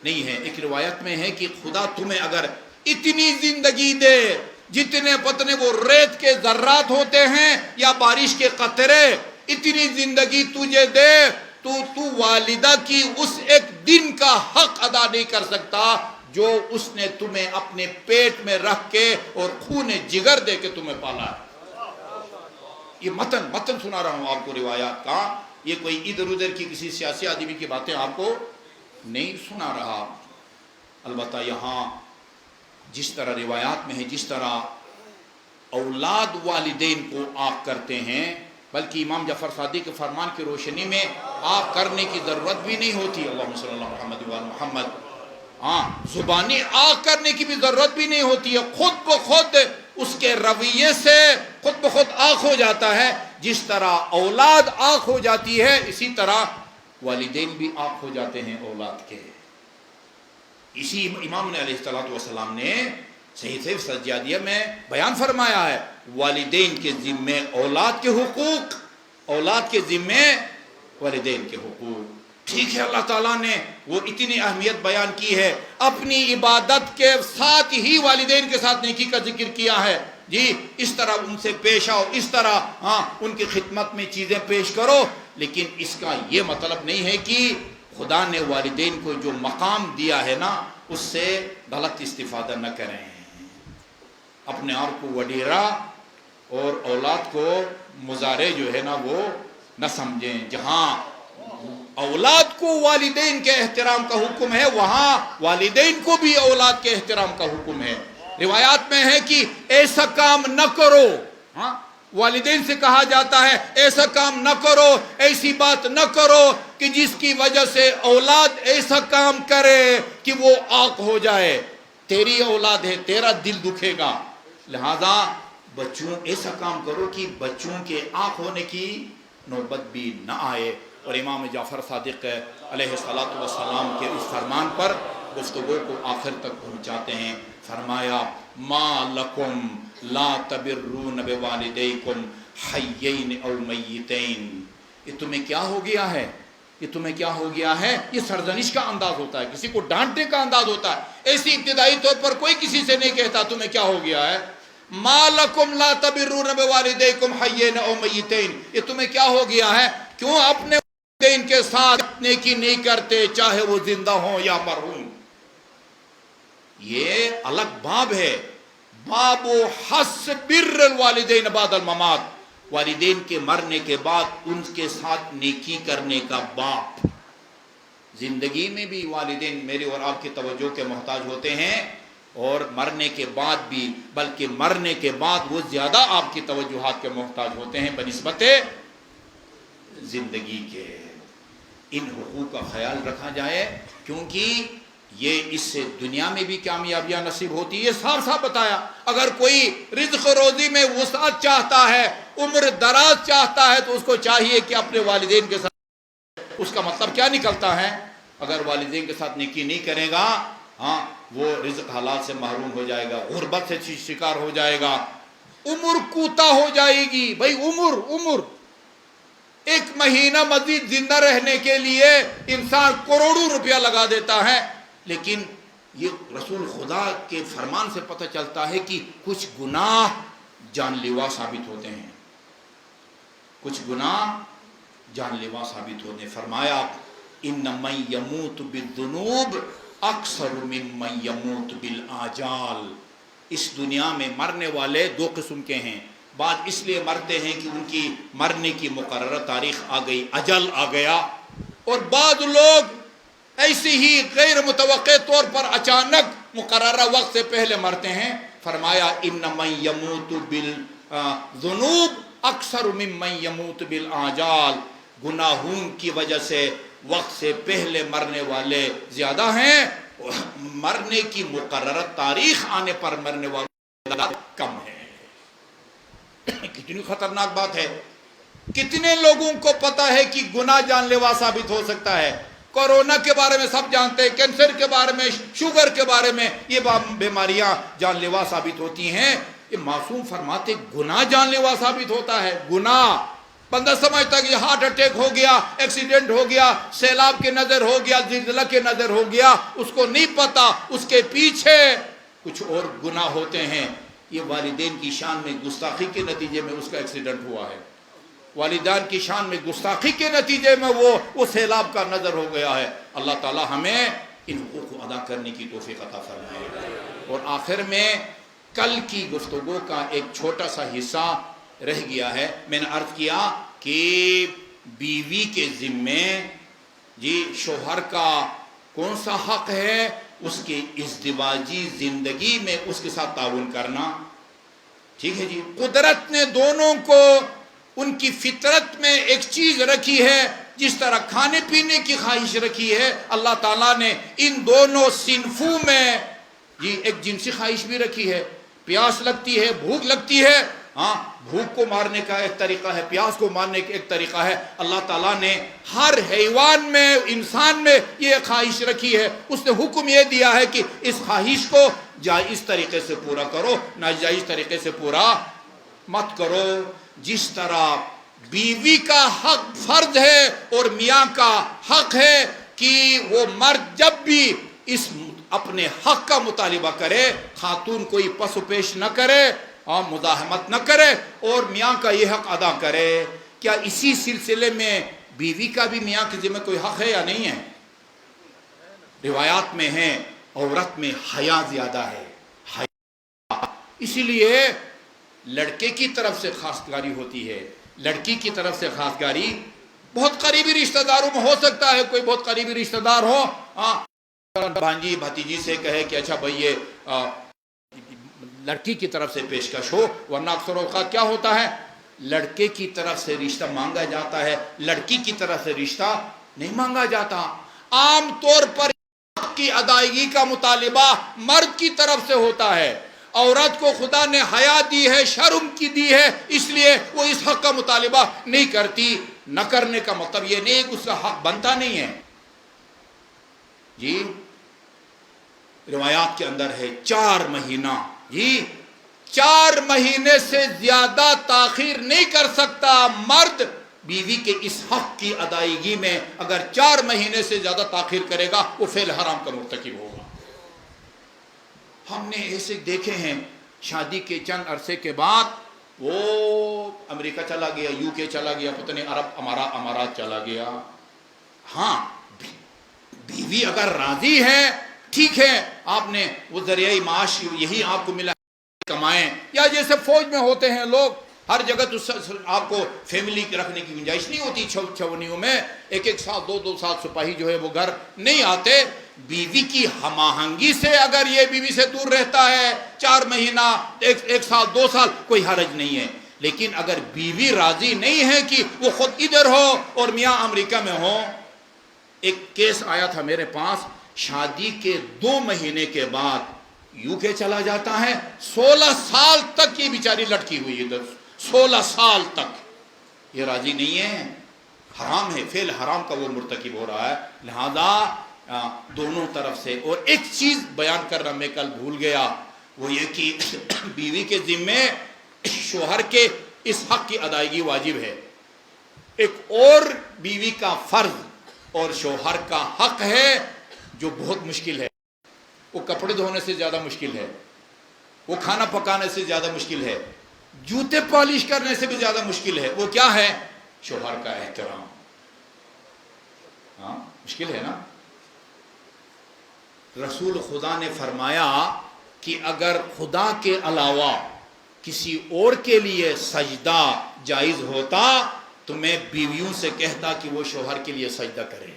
نہیں ہے۔ ایک روایت میں ہے کہ خدا تمہیں اگر اتنی زندگی دے جتنے پتنے وہ ریت کے ذرات ہوتے ہیں یا بارش کے قطرے، اتنی زندگی تجھے دے تو والدہ کی اس ایک دن کا حق ادا نہیں کر سکتا جو اس نے تمہیں اپنے پیٹ میں رکھ کے اور خون جگر دے کے تمہیں پالا ہے۔ یہ متن سنا رہا ہوں آپ کو روایات کا، یہ کوئی ادھر ادھر کی کسی سیاسی آدمی کی باتیں آپ کو نہیں سنا رہا۔ البتہ یہاں جس طرح روایات میں ہے، جس طرح اولاد والدین کو آق کرتے ہیں، بلکہ امام جعفر صادق کے فرمان کی روشنی میں آق کرنے کی ضرورت بھی نہیں ہوتی۔ اللہم صلی اللہ محمد و محمد۔ ہاں، زبانی آق کرنے کی بھی ضرورت بھی نہیں ہوتی ہے، خود بخود اس کے رویے سے خود بخود آق ہو جاتا ہے۔ جس طرح اولاد آق ہو جاتی ہے، اسی طرح والدین بھی آق ہو جاتے ہیں اولاد کے۔ اسی امام نے علیہ السلام نے صحیح سجادیہ میں بیان فرمایا ہے، والدین کے ذمے اولاد کے حقوق، اولاد کے ذمے والدین کے حقوق۔ ٹھیک ہے، اللہ تعالیٰ نے وہ اتنی اہمیت بیان کی ہے، اپنی عبادت کے ساتھ ہی والدین کے ساتھ نیکی کا ذکر کیا ہے۔ جی اس طرح ان سے پیش آؤ، اس طرح ہاں ان کی خدمت میں چیزیں پیش کرو، لیکن اس کا یہ مطلب نہیں ہے کہ خدا نے والدین کو جو مقام دیا ہے نا اس سے غلط استفادہ نہ کریں، اپنے آپ کو وڈیرا اور اولاد کو مزارے جو ہے نا وہ نہ سمجھیں۔ جہاں اولاد کو والدین کے احترام کا حکم ہے، وہاں والدین کو بھی اولاد کے احترام کا حکم ہے۔ روایات میں ہے کہ ایسا کام نہ کرو، ہاں والدین سے کہا جاتا ہے ایسا کام نہ کرو، ایسی بات نہ کرو کہ جس کی وجہ سے اولاد ایسا کام کرے کہ وہ عاق ہو جائے۔ تیری اولاد ہے، تیرا دل دکھے گا، لہذا بچوں ایسا کام کرو کہ بچوں کے عاق ہونے کی نوبت بھی نہ آئے۔ اور امام جعفر صادق علیہ السلام کے اس فرمان پر گفتگو کو آخر تک پہنچاتے ہیں۔ فرمایا ما لکم لا تبرون بوالدیکم حیین او میتین، یہ تمہیں کیا ہو گیا ہے، یہ تمہیں کیا ہو گیا ہے۔ یہ سرزنش کا انداز ہوتا ہے، کسی کو ڈانٹنے کا انداز ہوتا ہے۔ ایسی ابتدائی طور پر کوئی کسی سے نہیں کہتا تمہیں کیا ہو گیا ہے۔ ما لکم لا تبرون بوالدیکم حیین او میتین، یہ تمہیں کیا ہو گیا ہے، کیوں اپنے والدین کے ساتھ نیکی نہیں کرتے چاہے وہ زندہ ہوں یا مرحوم۔ یہ الگ باب ہے، باب حس بر الوالدین بعد الممات، والدین کے مرنے کے بعد ان کے ساتھ نیکی کرنے کا باب۔ زندگی میں بھی والدین میرے اور آپ کی توجہ کے محتاج ہوتے ہیں، اور مرنے کے بعد بھی، بلکہ مرنے کے بعد وہ زیادہ آپ کی توجہات کے محتاج ہوتے ہیں بنسبت زندگی کے۔ ان حقوق کا خیال رکھا جائے، کیونکہ یہ اس سے دنیا میں بھی کامیابیاں نصیب ہوتی ہے۔ یہ صاف صاف بتایا، اگر کوئی رزق روزی میں وسعت چاہتا ہے، عمر دراز چاہتا ہے، تو اس کو چاہیے کہ اپنے والدین کے ساتھ۔ اس کا مطلب کیا نکلتا ہے، اگر والدین کے ساتھ نیکی نہیں کرے گا، ہاں وہ رزق حلال سے محروم ہو جائے گا، غربت سے شکار ہو جائے گا، عمر کوتا ہو جائے گی۔ بھائی عمر 1 مہینہ مزید زندہ رہنے کے لیے انسان کروڑوں روپیہ لگا دیتا ہے، لیکن یہ رسول خدا کے فرمان سے پتہ چلتا ہے کہ کچھ گناہ جان لیوا ثابت ہوتے ہیں، کچھ گناہ جان لیوا ثابت ہوتے ہیں۔ فرمایا ان من یموت بالذنوب اکثر ممن یموت بالآجال، اس دنیا میں مرنے والے 2 قسم کے ہیں، بعض اس لیے مرتے ہیں کہ ان کی مرنے کی مقررہ تاریخ آ گئی، اجل آ گیا، اور بعض لوگ ایسی ہی غیر متوقع طور پر اچانک مقررہ وقت سے پہلے مرتے ہیں۔ فرمایا ان من یموت بالذنوب اکثر ممن یموت بالآجال، گناہوں کی وجہ سے وقت سے پہلے مرنے والے زیادہ ہیں، مرنے کی مقررہ تاریخ آنے پر مرنے والے کم ہیں۔ کتنی خطرناک بات ہے۔ کتنے لوگوں کو پتا ہے کہ گناہ جان لیوا ثابت ہو سکتا ہے؟ کورونا کے بارے میں سب جانتے ہیں، کینسر کے بارے میں، شوگر کے بارے میں، یہ بیماریاں جان لیوا ثابت ہوتی ہیں۔ یہ معصوم فرماتے گناہ جان لیوا ثابت ہوتا ہے۔ گناہ، بندہ سمجھتا کہ ہارٹ اٹیک ہو گیا، ایکسیڈنٹ ہو گیا، سیلاب کے نظر ہو گیا، زلزلہ کے نظر ہو گیا، اس کو نہیں پتا اس کے پیچھے کچھ اور گناہ ہوتے ہیں۔ یہ والدین کی شان میں گستاخی کے نتیجے میں اس کا ایکسیڈنٹ ہوا ہے، والدین کی شان میں گستاخی کے نتیجے میں وہ سیلاب کا نظر ہو گیا ہے۔ اللہ تعالی ہمیں ان حقوق کو ادا کرنے کی توفیق عطا فرمائے۔ اور آخر میں کل کی گفتگو کا ایک چھوٹا سا حصہ رہ گیا ہے۔ میں نے عرض کیا کہ بیوی کے ذمے شوہر کا کون سا حق ہے؟ اس کے ازدواجی زندگی میں اس کے ساتھ تعاون کرنا، ٹھیک ہے جی۔ قدرت نے دونوں کو ان کی فطرت میں ایک چیز رکھی ہے، جس طرح کھانے پینے کی خواہش رکھی ہے، اللہ تعالیٰ نے ان دونوں صنفوں میں ایک جنسی خواہش بھی رکھی ہے۔ پیاس لگتی ہے، بھوک لگتی ہے، ہاں، بھوک کو مارنے کا ایک طریقہ ہے، پیاس کو مارنے کا ایک طریقہ ہے۔ اللہ تعالیٰ نے ہر حیوان میں، انسان میں یہ خواہش رکھی ہے۔ اس نے حکم یہ دیا ہے کہ اس خواہش کو جائز طریقے سے پورا کرو، ناجائز طریقے سے پورا مت کرو۔ جس طرح بیوی کا حق فرض ہے اور میاں کا حق ہے کہ وہ مرد جب بھی اس اپنے حق کا مطالبہ کرے، خاتون کوئی پس و پیش نہ کرے اور مزاحمت نہ کرے، اور میاں کا یہ حق ادا کرے۔ کیا اسی سلسلے میں بیوی کا بھی میاں کے ذمہ کوئی حق ہے یا نہیں ہے؟ روایات میں ہے عورت میں حیا زیادہ ہے، حیا، اسی لیے لڑکے کی طرف سے خواستگاری ہوتی ہے، لڑکی کی طرف سے خواستگاری بہت قریبی رشتہ داروں میں ہو سکتا ہے۔ کوئی بہت قریبی رشتہ دار ہو، بھانجی بھتیجی سے کہے کہ اچھا بھائی یہ لڑکی کی طرف سے پیشکش ہو، ورنہ اکثر اوقات کیا ہوتا ہے، لڑکے کی طرف سے رشتہ مانگا جاتا ہے، لڑکی کی طرف سے رشتہ نہیں مانگا جاتا۔ عام طور پر حق کی ادائیگی کا مطالبہ مرد کی طرف سے ہوتا ہے۔ عورت کو خدا نے حیا دی ہے، شرم کی دی ہے، اس لیے وہ اس حق کا مطالبہ نہیں کرتی۔ نہ کرنے کا مطلب یہ نہیں کہ اس کا حق بنتا نہیں ہے جی۔ روایات کے اندر ہے 4 مہینہ، 4 مہینے سے زیادہ تاخیر نہیں کر سکتا مرد بیوی کے اس حق کی ادائیگی میں۔ اگر 4 مہینے سے زیادہ تاخیر کرے گا وہ فعل حرام کا مرتکب ہوگا۔ ہم نے ایسے دیکھے ہیں، شادی کے چند عرصے کے بعد وہ امریکہ چلا گیا، UK چلا گیا، پتہ نہیں عرب امارات چلا گیا۔ ہاں، بیوی اگر راضی ہے ٹھیک ہے، آپ نے وہ ذریعہ معاش یہی آپ کو ملا، کمائیں، یا جیسے فوج میں ہوتے ہیں لوگ، ہر جگہ تو آپ کو فیملی رکھنے کی گنجائش نہیں ہوتی، چھونیوں میں 1 سال 2 سال سپاہی جو ہے وہ گھر نہیں آتے۔ بیوی کی ہم آہنگی سے اگر یہ بیوی سے دور رہتا ہے 4 مہینہ 1 سال 2 سال کوئی حرج نہیں ہے، لیکن اگر بیوی راضی نہیں ہے کہ وہ خود ادھر ہو اور میاں امریکہ میں ہو۔ ایک کیس آیا تھا میرے پاس، شادی کے 2 مہینے کے بعد UK چلا جاتا ہے، 16 سال تک یہ بیچاری لٹکی ہوئی ادھر، 16 سال تک یہ راضی نہیں ہے۔ حرام ہے، فعل حرام کا وہ مرتکب ہو رہا ہے۔ لہذا دونوں طرف سے۔ اور ایک چیز بیان کرنا میں کل بھول گیا، وہ یہ کہ بیوی کے ذمے شوہر کے اس حق کی ادائیگی واجب ہے۔ ایک اور بیوی کا فرض اور شوہر کا حق ہے جو بہت مشکل ہے، وہ کپڑے دھونے سے زیادہ مشکل ہے، وہ کھانا پکانے سے زیادہ مشکل ہے، جوتے پالش کرنے سے بھی زیادہ مشکل ہے۔ وہ کیا ہے؟ شوہر کا احترام۔ ہاں، مشکل ہے نا۔ رسول خدا نے فرمایا کہ اگر خدا کے علاوہ کسی اور کے لیے سجدہ جائز ہوتا تو میں بیویوں سے کہتا کہ وہ شوہر کے لیے سجدہ کرے۔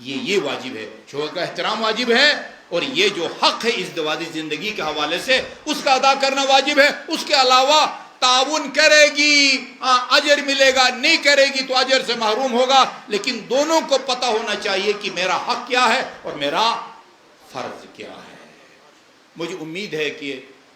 یہ واجب ہے، شوہر کا احترام واجب ہے، اور یہ جو حق ہے ازدواجی زندگی کے حوالے سے اس کا ادا کرنا واجب ہے۔ اس کے علاوہ تعاون کرے گی اجر ملے گا، نہیں کرے گی تو اجر سے محروم ہوگا، لیکن دونوں کو پتہ ہونا چاہیے کہ میرا حق کیا ہے اور میرا فرض کیا ہے۔ مجھے امید ہے کہ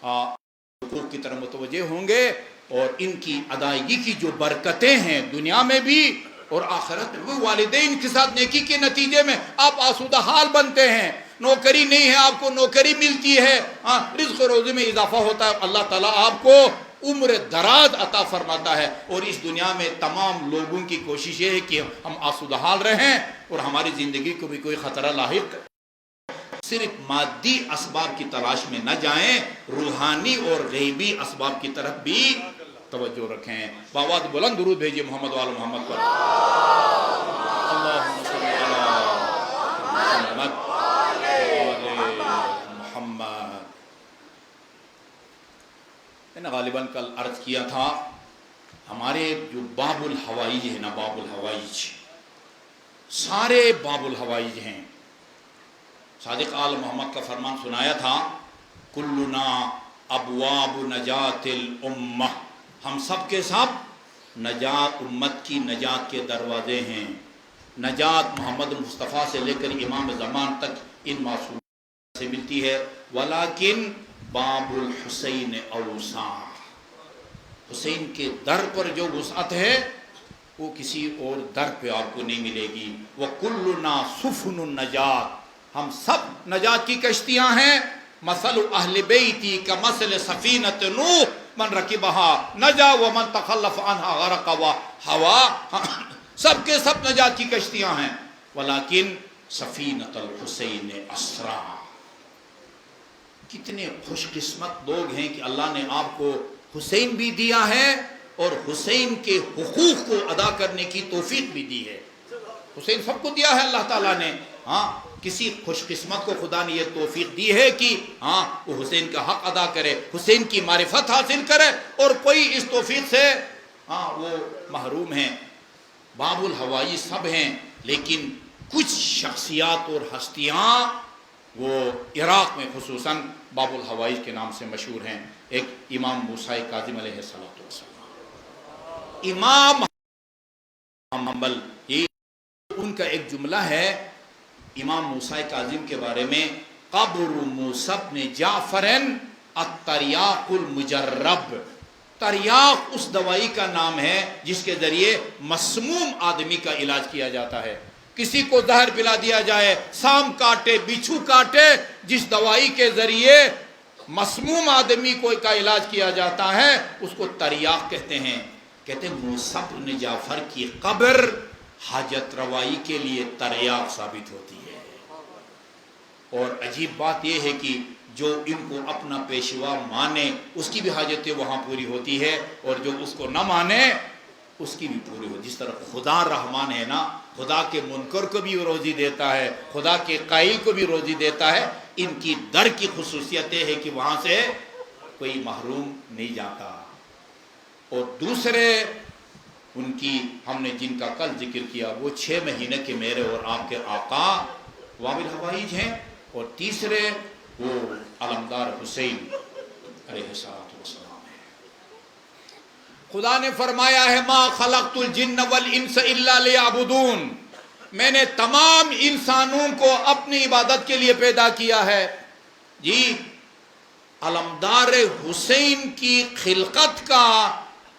حقوق کی طرف متوجہ ہوں گے اور ان کی ادائیگی کی جو برکتیں ہیں دنیا میں بھی اور آخرت میں، والدین کے ساتھ نیکی کے نتیجے میں آپ آسودہ حال بنتے ہیں، نوکری نہیں ہے آپ کو نوکری ملتی ہے، رزق و روزی میں اضافہ ہوتا ہے، اللہ تعالیٰ آپ کو عمر دراز عطا فرماتا ہے، اور اس دنیا میں تمام لوگوں کی کوشش یہ ہے کہ ہم آسودہ حال رہیں اور ہماری زندگی کو بھی کوئی خطرہ لاحق، صرف مادی اسباب کی تلاش میں نہ جائیں، روحانی اور غیبی اسباب کی طرف بھی توجہ رکھیں۔ باواد بلند درود بھیجیے محمد وآل محمد پر۔ اللہم صلی علی محمد وآل محمد۔ میں نے غالباً کل عرض کیا تھا، ہمارے جو باب الحوائج ہے نا، باب الحوائج، سارے باب الحوائج ہیں۔ صادق آل محمد کا فرمان سنایا تھا، کلنا ابواب نجات الامہ، ہم سب کے سب نجات، امت کی نجات کے دروازے ہیں۔ نجات محمد مصطفیٰ سے لے کر امام زمان تک ان معصوم سے ملتی ہے، ولیکن باب الحسین اوسع، حسین کے در پر جو وسعت ہے وہ کسی اور در پہ آپ کو نہیں ملے گی۔ وَكُلُّنَا سُفُنُ النَّجَاتِ، ہم سب نجات کی کشتیاں ہیں۔ مثل اہل بیتی کمثل سفینۃ نوح من رکبها نجا ومن تخلف عنها غرق وہوا، سب کے سب نجات کی کشتیاں ہیں، ولیکن سفینۃ الحسین اسرا۔ کتنے خوش قسمت لوگ ہیں کہ اللہ نے آپ کو حسین بھی دیا ہے اور حسین کے حقوق کو ادا کرنے کی توفیق بھی دی ہے۔ حسین سب کو دیا ہے اللہ تعالیٰ نے، کسی خوش قسمت کو خدا نے یہ توفیق دی ہے کہ وہ حسین کا حق ادا کرے، حسین کی معرفت حاصل کرے، اور کوئی اس توفیق سے وہ محروم ہیں۔ باب الحوائی سب ہیں، لیکن کچھ شخصیات اور ہستیاں وہ عراق میں خصوصاً باب الحوائج کے نام سے مشہور ہیں۔ ایک امام موسیٰ کاظم علیہ السلام، امام حنبل، یہ ان کا ایک جملہ ہے امام موسیٰ کاظم کے بارے میں، قبر موسیٰ بن جعفر التریاق المجرب۔ تریاق اس دوائی کا نام ہے جس کے ذریعے مسموم آدمی کا علاج کیا جاتا ہے۔ کسی کو زہر پلا دیا جائے، سام کاٹے، بچھو کاٹے، جس دوائی کے ذریعے مسموم آدمی کو کا علاج کیا جاتا ہے اس کو تریاق کہتے ہیں۔ کہتے ہیں موسیٰ بن جعفر کی قبر حاجت روائی کے لیے تریاق ثابت ہوتی ہے، اور عجیب بات یہ ہے کہ جو ان کو اپنا پیشوا مانے اس کی بھی حاجتیں وہاں پوری ہوتی ہے، اور جو اس کو نہ مانے اس کی بھی پوری ہوتی ہے۔ جس طرح خدا رحمان ہے نا، خدا کے منکر کو بھی روزی دیتا ہے، خدا کے قائل کو بھی روزی دیتا ہے، ان کی در کی خصوصیت ہے کہ وہاں سے کوئی محروم نہیں جاتا۔ اور دوسرے ان کی ہم نے جن کا کل ذکر کیا، وہ 6 مہینے کے میرے اور آپ کے آقا وابل حوائج ہیں، اور تیسرے وہ علمدار حسین علیہ السلام ہے۔ خدا نے فرمایا ہے، ما خلقت الجن والانس الا لیعبدون، میں نے تمام انسانوں کو اپنی عبادت کے لیے پیدا کیا ہے۔ جی، علمدار حسین کی خلقت کا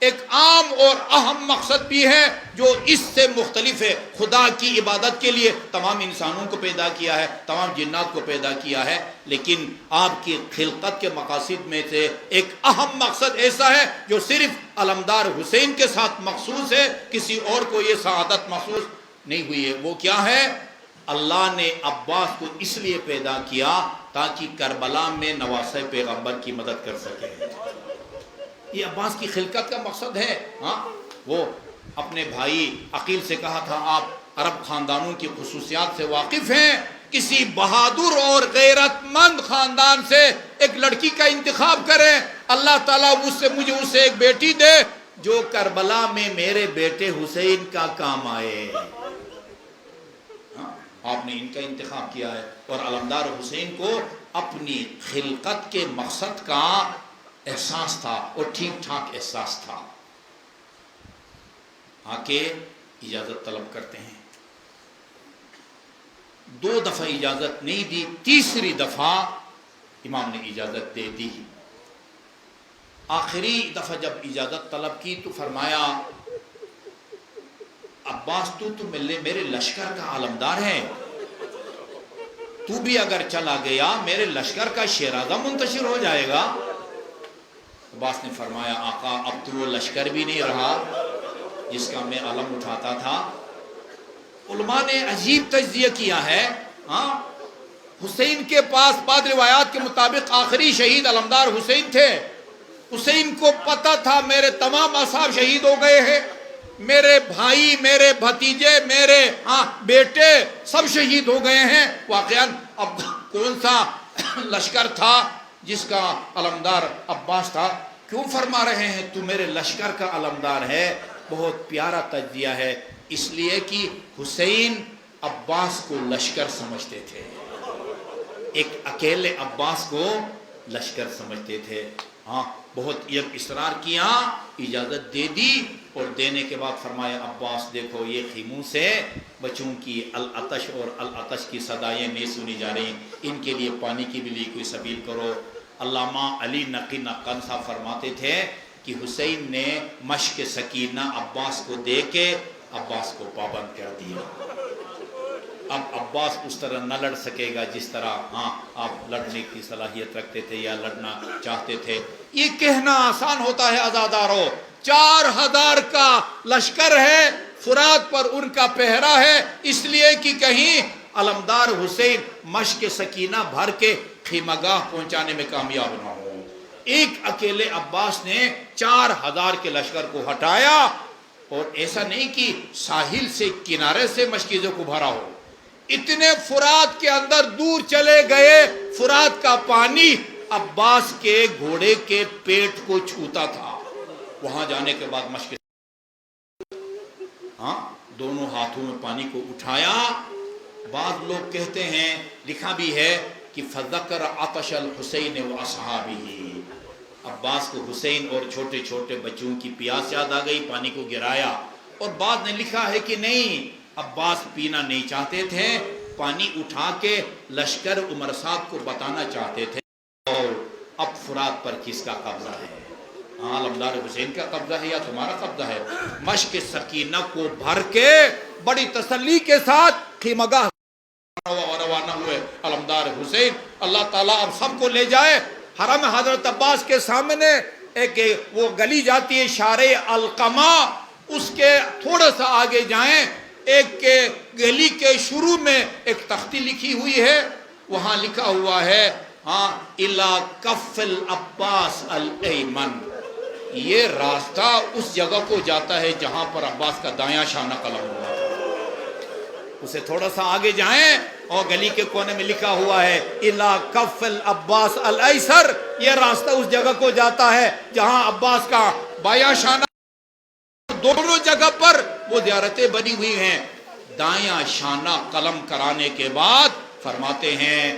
ایک عام اور اہم مقصد بھی ہے جو اس سے مختلف ہے۔ خدا کی عبادت کے لیے تمام انسانوں کو پیدا کیا ہے، تمام جنات کو پیدا کیا ہے، لیکن آپ کی خلقت کے مقاصد میں سے ایک اہم مقصد ایسا ہے جو صرف علمدار حسین کے ساتھ مخصوص ہے، کسی اور کو یہ سعادت مخصوص نہیں ہوئی ہے۔ وہ کیا ہے؟ اللہ نے عباس کو اس لیے پیدا کیا تاکہ کربلا میں نواسہ پیغمبر کی مدد کر سکے۔ یہ عباس کی خلقت کا مقصد ہے۔ وہ اپنے بھائی عقیل سے کہا تھا، آپ عرب خاندانوں کی خصوصیات سے واقف ہیں، کسی بہادر اور غیرت مند خاندان سے ایک لڑکی کا انتخاب کریں، اللہ تعالیٰ مجھے اسے ایک بیٹی دے جو کربلا میں میرے بیٹے حسین کا کام آئے۔ آپ نے ان کا انتخاب کیا ہے، اور علمدار حسین کو اپنی خلقت کے مقصد کا احساس تھا اور ٹھیک ٹھاک احساس تھا. آکے اجازت طلب کرتے ہیں. 2 دفعہ اجازت نہیں دی, تیسری دفعہ امام نے اجازت دے دی. آخری دفعہ جب اجازت طلب کی تو فرمایا عباس تو میرے لشکر کا علمدار ہے, تو بھی اگر چلا گیا میرے لشکر کا شیرازہ منتشر ہو جائے گا. عباس نے فرمایا آقا اب تو وہ لشکر بھی نہیں رہا جس کا میں علم اٹھاتا تھا. علماء نے عجیب تجزیہ کیا ہے. حسین کے پاس بعض روایات کے مطابق آخری شہید علمدار حسین تھے. حسین کو پتہ تھا میرے تمام اصحاب شہید ہو گئے ہیں, میرے بھائی, میرے بھتیجے, میرے بیٹے سب شہید ہو گئے ہیں. واقعاً اب کون سا لشکر تھا جس کا علمدار عباس تھا؟ کیوں فرما رہے ہیں تو میرے لشکر کا علمدار ہے؟ بہت پیارا تجزیہ ہے. اس لیے کہ حسین عباس کو لشکر سمجھتے تھے, ایک اکیلے عباس کو لشکر سمجھتے تھے. بہت اصرار کیا, اجازت دے دی, اور دینے کے بعد فرمایا عباس دیکھو یہ خیموں سے بچوں کی العطش اور العطش کی صدائیں نہیں سنی جا رہی, ان کے لیے پانی کی بھی لیے کوئی سبیل کرو. علامہ علی نقی نقان صاحب فرماتے تھے کہ حسین نے مشق سکینہ عباس کو دے کے عباس کو پابند کر دیا. اب عباس اس طرح نہ لڑ سکے گا جس طرح آپ لڑنے کی صلاحیت رکھتے تھے یا لڑنا چاہتے تھے. یہ کہنا آسان ہوتا ہے عزادارو, 4000 کا لشکر ہے, فرات پر ان کا پہرا ہے, اس لیے کہ کہیں علمدار حسین مشق سکینہ بھر کے خیمگاہ پہنچانے میں کامیاب نہ ہو. ایک اکیلے عباس نے 4000 کے لشکر کو ہٹایا, اور ایسا نہیں کہ ساحل سے کنارے سے مشکیزوں کو بھرا ہو, اتنے فرات کے اندر دور چلے گئے. فرات کا پانی عباس کے گھوڑے کے پیٹ کو چھوتا تھا. وہاں جانے کے بعد مشق دونوں ہاتھوں میں پانی کو اٹھایا. بعض لوگ کہتے ہیں, لکھا بھی ہے کہ فذکر عطش الحسین و اصحابہ, عباس کو حسین اور چھوٹے چھوٹے بچوں کی پیاس یاد آ گئی, پانی کو گرایا. اور بعد نے لکھا ہے کہ نہیں, عباس پینا نہیں چاہتے تھے, پانی اٹھا کے لشکر عمر صاحب کو بتانا چاہتے تھے اور اب فرات پر کس کا قبضہ ہے, علمدار حسین کا قبضہ ہے یا تمہارا قبضہ ہے. مشق سکینہ کو بھر کے بڑی تسلی کے ساتھ خیمگاہ روانہ ہوئے علمدار حسین. اللہ تعالیٰ اب سب کو لے جائے. حرم حضرت عباس کے سامنے ایک وہ گلی جاتی ہے شارع القما, اس کے تھوڑا سا آگے جائیں, ایک کے گلی کے شروع میں ایک تختی لکھی ہوئی ہے, وہاں لکھا ہوا ہے الا کف العباس الایمن. یہ راستہ اس جگہ کو جاتا ہے جہاں پر عباس کا دایاں شانہ قلم ہوا تھا. اسے تھوڑا سا آگے جائیں اور گلی کے کونے میں لکھا ہوا ہے الا کف العباس الایسر. یہ راستہ اس جگہ کو جاتا ہے جہاں عباس کا بایاں شانہ. دونوں جگہ پر وہ زیارتیں بنی ہوئی ہیں. دایاں شانہ قلم کرانے کے بعد فرماتے ہیں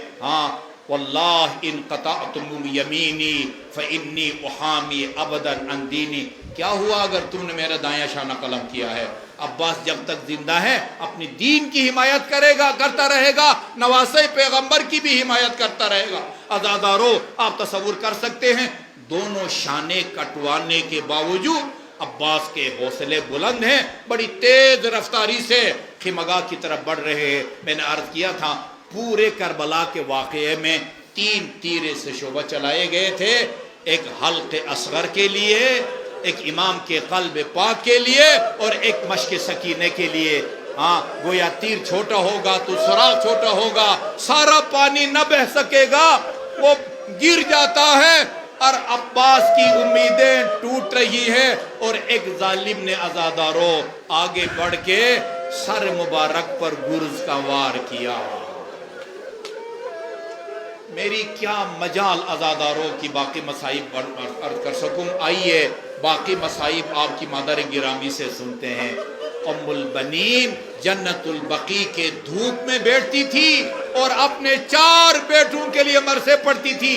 واللہ ان قطعتم یمینی فانی احامی ابدا عن دینی. کیا ہوا اگر تم نے میرا دایاں شانہ قلم کیا ہے؟ عباس جب تک زندہ ہے اپنی دین کی حمایت کرے گا, کرتا رہے گا, نواسے پیغمبر کی بھی حمایت کرتا رہے گا. عزادارو آپ تصور کر سکتے ہیں, دونوں شانے کٹوانے کے باوجود عباس کے حوصلے بلند ہیں, بڑی تیز رفتاری سے خیمگاہ کی طرف بڑھ رہے ہیں. میں نے عرض کیا تھا پورے کربلا کے واقعے میں 3 تیرے سے شعبہ چلائے گئے تھے, ایک حلق اصغر کے لیے, ایک امام کے قلب پاک کے لیے, اور ایک مشق سکینے کے لیے. گویا تیر چھوٹا ہوگا تو سراغ چھوٹا ہوگا, سارا پانی نہ بہ سکے گا, وہ گر جاتا ہے, اور عباس کی امیدیں ٹوٹ رہی ہیں. اور ایک ظالم نے عزادارو آگے بڑھ کے سر مبارک پر گرز کا وار کیا. میری کیا مجال عزاداروں کی باقی مصائب عرض کر سکوں. آئیے باقی مصائب آپ کی مادر گرامی سے سنتے ہیں. ام البنین جنت البقیع کے دھوپ میں بیٹھتی تھی اور اپنے 4 بیٹوں کے لیے مرثے پڑھتی تھی.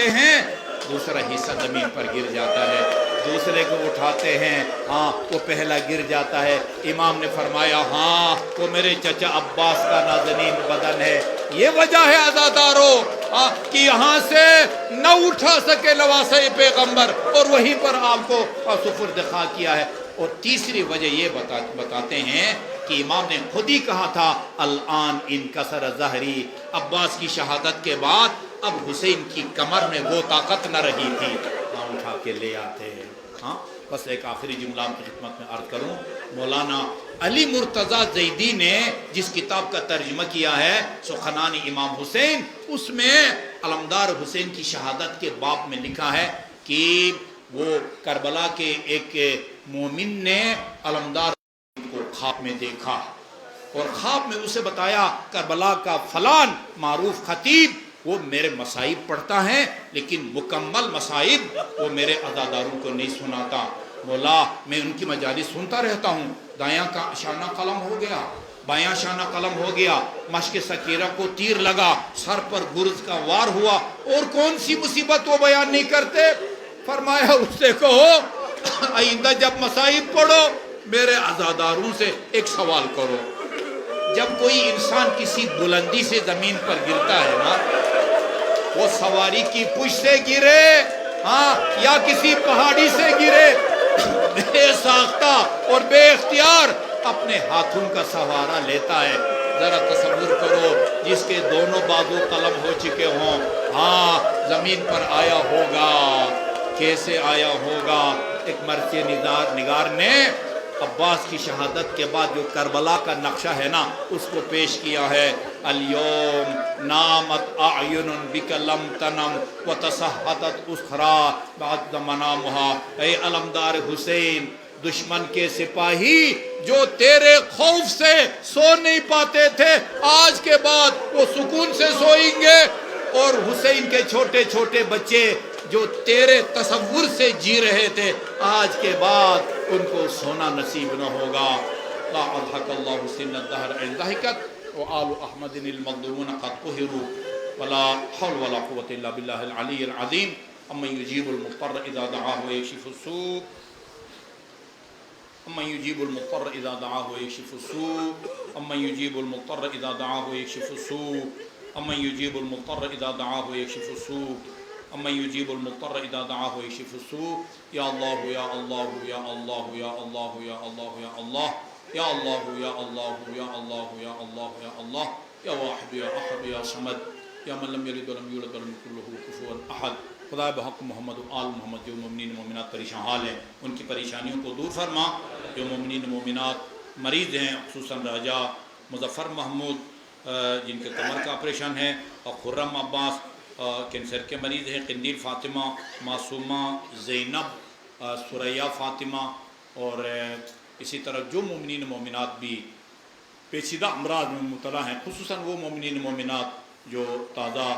ہیں دوسرا حصہ زمین پر گر جاتا ہے، دوسرے کو اٹھاتے ہیں ہاں وہ پہلا گر جاتا ہے۔ امام نے فرمایا ہاں وہ میرے چچا عباس کا نازنین بدن ہے۔ یہ وجہ ہے عزادارو کہ یہاں سے نہ اٹھا سکے لواسے پیغمبر اور وہیں پر آپ کو سفرد خاک کیا ہے۔ اور تیسری وجہ یہ بتاتے ہیں کہ امام نے خود ہی کہا تھا الان انکسر ظہری، عباس کی شہادت کے بعد اب حسین کی کمر میں وہ طاقت نہ رہی تھی، ہاں اٹھا کے لے آتے ہیں۔ ہاں بس ایک آخری جملہ آپ کی خدمت میں عرض کروں، مولانا علی مرتضیٰ زیدی نے جس کتاب کا ترجمہ کیا ہے سخنان امام حسین، اس میں علمدار حسین کی شہادت کے باب میں لکھا ہے کہ وہ کربلا کے ایک مومن نے علمدار کو خواب میں دیکھا اور خواب میں اسے بتایا کربلا کا فلان معروف خطیب وہ میرے مصائب پڑھتا ہے لیکن مکمل مصائب وہ میرے عزاداروں کو نہیں سناتا۔ مولا میں ان کی مجالس سنتا رہتا ہوں، دایاں کا شانہ قلم ہو گیا، بایاں شانہ قلم ہو گیا، مشق سکیرہ کو تیر لگا، سر پر گرز کا وار ہوا، اور کون سی مصیبت وہ بیان نہیں کرتے؟ فرمایا اس سے کہو آئندہ جب مصائب پڑھو میرے عزاداروں سے ایک سوال کرو۔ جب کوئی انسان کسی بلندی سے زمین پر گرتا ہے نا، وہ سواری کی پشت سے گرے ہاں یا کسی پہاڑی سے گرے، بے ساختہ اور بے اختیار اپنے ہاتھوں کا سہارا لیتا ہے۔ ذرا تصور کرو جس کے دونوں بازو قلم ہو چکے ہوں، ہاں زمین پر آیا ہوگا، کیسے آیا ہوگا؟ ایک مرثیہ نگار نے عباس کی شہادت کے بعد جو کربلا کا نقشہ ہے نا اس کو پیش کیا ہے، اليوم نامت اعین بک لم تنم وتصحتت اخرى بعد منامها۔ اے علمدار حسین، دشمن کے سپاہی جو تیرے خوف سے سو نہیں پاتے تھے آج کے بعد وہ سکون سے سوئیں گے، اور حسین کے چھوٹے چھوٹے بچے جو تیرے تصور سے جی رہے تھے آج کے بعد ان کو سونا نصیب نہ ہوگا۔ لا اضحک اللہ سن الدہر ان ضحکت وآل احمد المظلومون قد قہروا ولا حول ولا قوة الا باللہ العلی العظیم۔ امن یجیب المضطر اذا دعاہ ویکشف السوء، امن یجیب المضطر اذا دعاہ ویکشف السوء، امن یجیب المضطر اذا دعاہ ویکشف السوء، امن یجیب المضطر اذا دعاہ ویکشف السوء، امن یجیب المضطر اذا دعاہ ویکشف السوء۔ یا اللہ یا اللہ یا اللہ یا اللہ یا اللہ یا اللہ یا اللہ یا اللہ یا اللہ یا اللہ یا اللہ یا واحد یا احد یا صمد یا من لم یلد ولم یولد ولم یکن له کفوا احد۔ خدا بحق محمد و آل محمد جو مومنین مومنات پریشان حال ہیں ان کی پریشانیوں کو دور فرما، جو مومنین مومنات مریض ہیں خصوصاً راجہ مظفر محمود جن کے کمر کا آپریشن ہے، اور خرم عباس کینسر کے مریض ہیں، قندیل فاطمہ، معصومہ زینب، ثریا فاطمہ، اور اسی طرح جو مومنین مومنات بھی پیچیدہ امراض میں مبتلا ہیں، خصوصاً وہ مومنین مومنات جو تازہ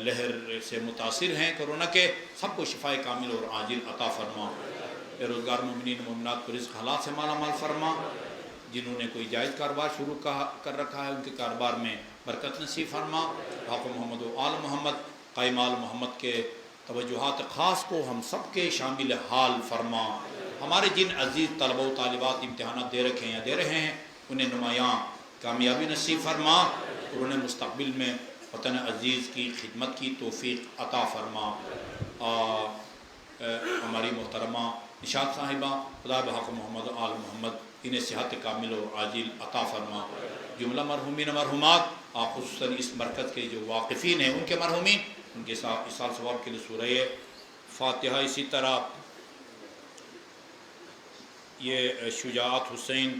لہر سے متاثر ہیں کرونا کے، سب کو شفائے کامل اور عاجل عطا فرما۔ بے روزگار مومنین مومنات کو رزق حلال سے مالا مال فرما، جنہوں نے کوئی جائز کاروبار شروع کر رکھا ہے ان کے کاروبار میں برکت نصیب فرما۔ حق محمد و آل محمد قائم آل محمد کے توجہات خاص کو ہم سب کے شامل حال فرما۔ ہمارے جن عزیز طلبہ و طالبات امتحانات دے رکھے ہیں یا دے رہے ہیں انہیں نمایاں کامیابی نصیب فرما، اور انہیں مستقبل میں وطن عزیز کی خدمت کی توفیق عطا فرما۔ ہماری محترمہ نشاط صاحبہ، خدا بحق محمد و آل محمد انہیں صحت کامل اور عاجل عطا فرما۔ جملہ مرحومین مرحومات، خصوصاً اس مرکز کے جو واقفین ہیں ان کے مرحومین، ان کے ساتھ اصال ثواب کے لیے سورہ فاتحہ، اسی طرح یہ شجاعت حسین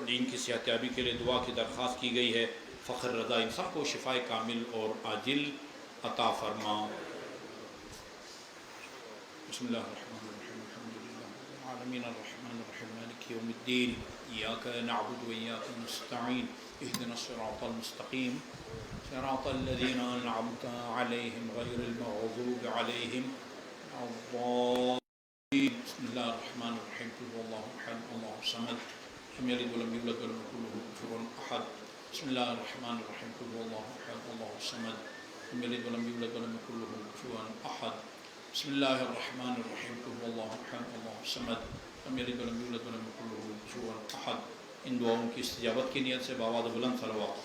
جن کی صحت یابی کے لیے دعا کی درخواست کی گئی ہے، فخر رضا، ان سب کو شفائے کامل اور عاجل عطا فرما۔ بسم اللہ الرحمن الرحیم، الحمد للہ رب العالمین، الرحمن الرحیم، مالک یوم الدین، ایاک نعبد و ایاک نستعین، اہدنا الصراط المستقیم، صراط الذین انعمت علیہم غیر المغضوب علیہم ولا الضالین۔ بسم اللہ الرحمن الرحیم، قل هو اللہ احد اللہ الصمد لم یلد ولم یولد ولم یکن له کفوا احد۔ بسم اللہ الرحمن الرحیم، قل هو اللہ احد اللہ الصمد لم يلد ولم يولد ولم يكن له كفوا أحد. بسم الله الرحمن الرحيم. قل هو الله أحد الله الصمد لم يلد ولم يولد ولم يكن له كفوا أحد. ان دعاؤں کی استجابت کی نیت سے باواد بلند صلوات.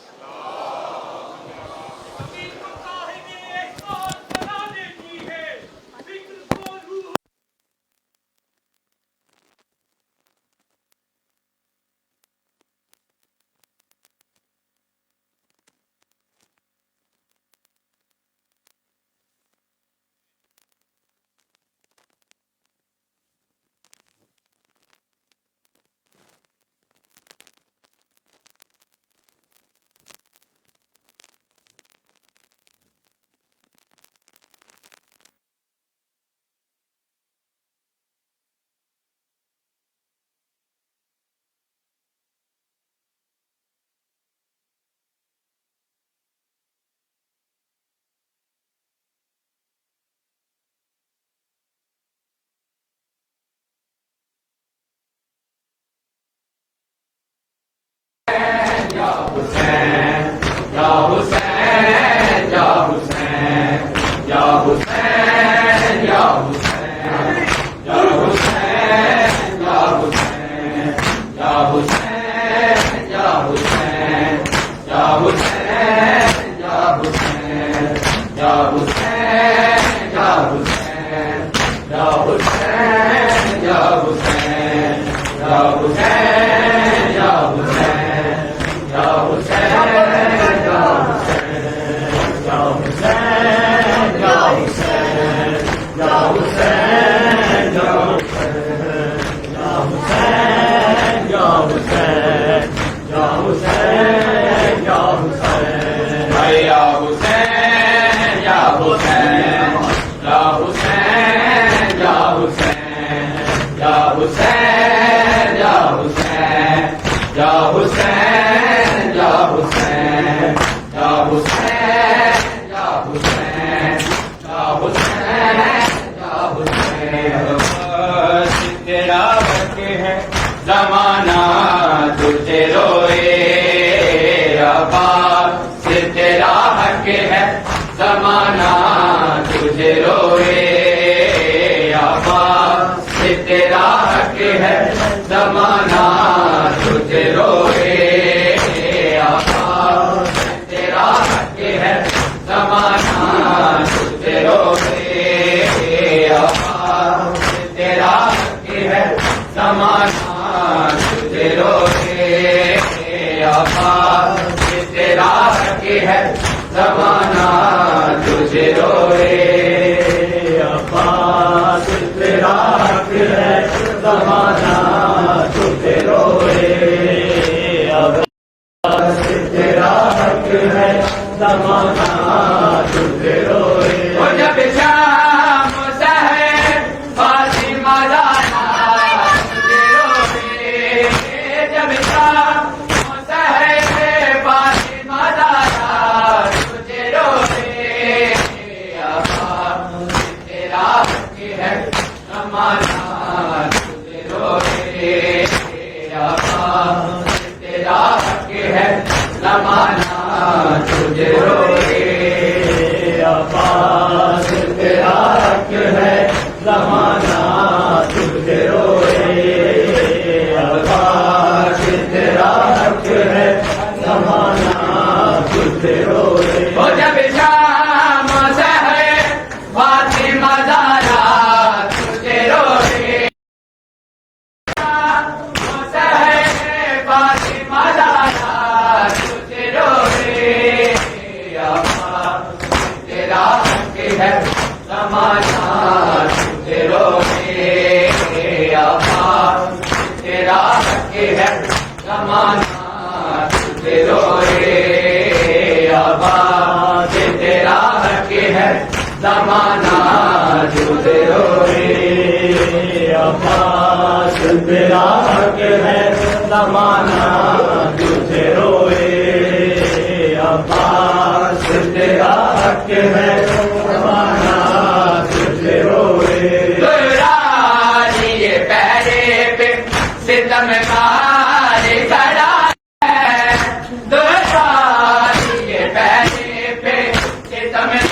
تمہیں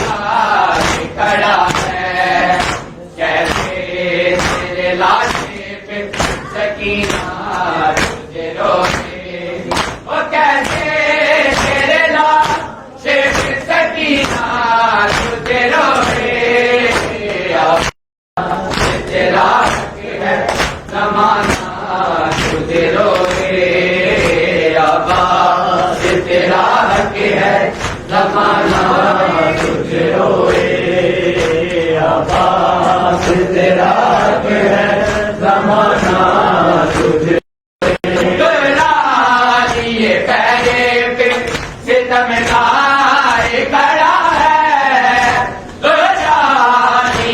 حق ہے زمانہ تجھے یہ پہلے پہ ستم گار کھڑا ہے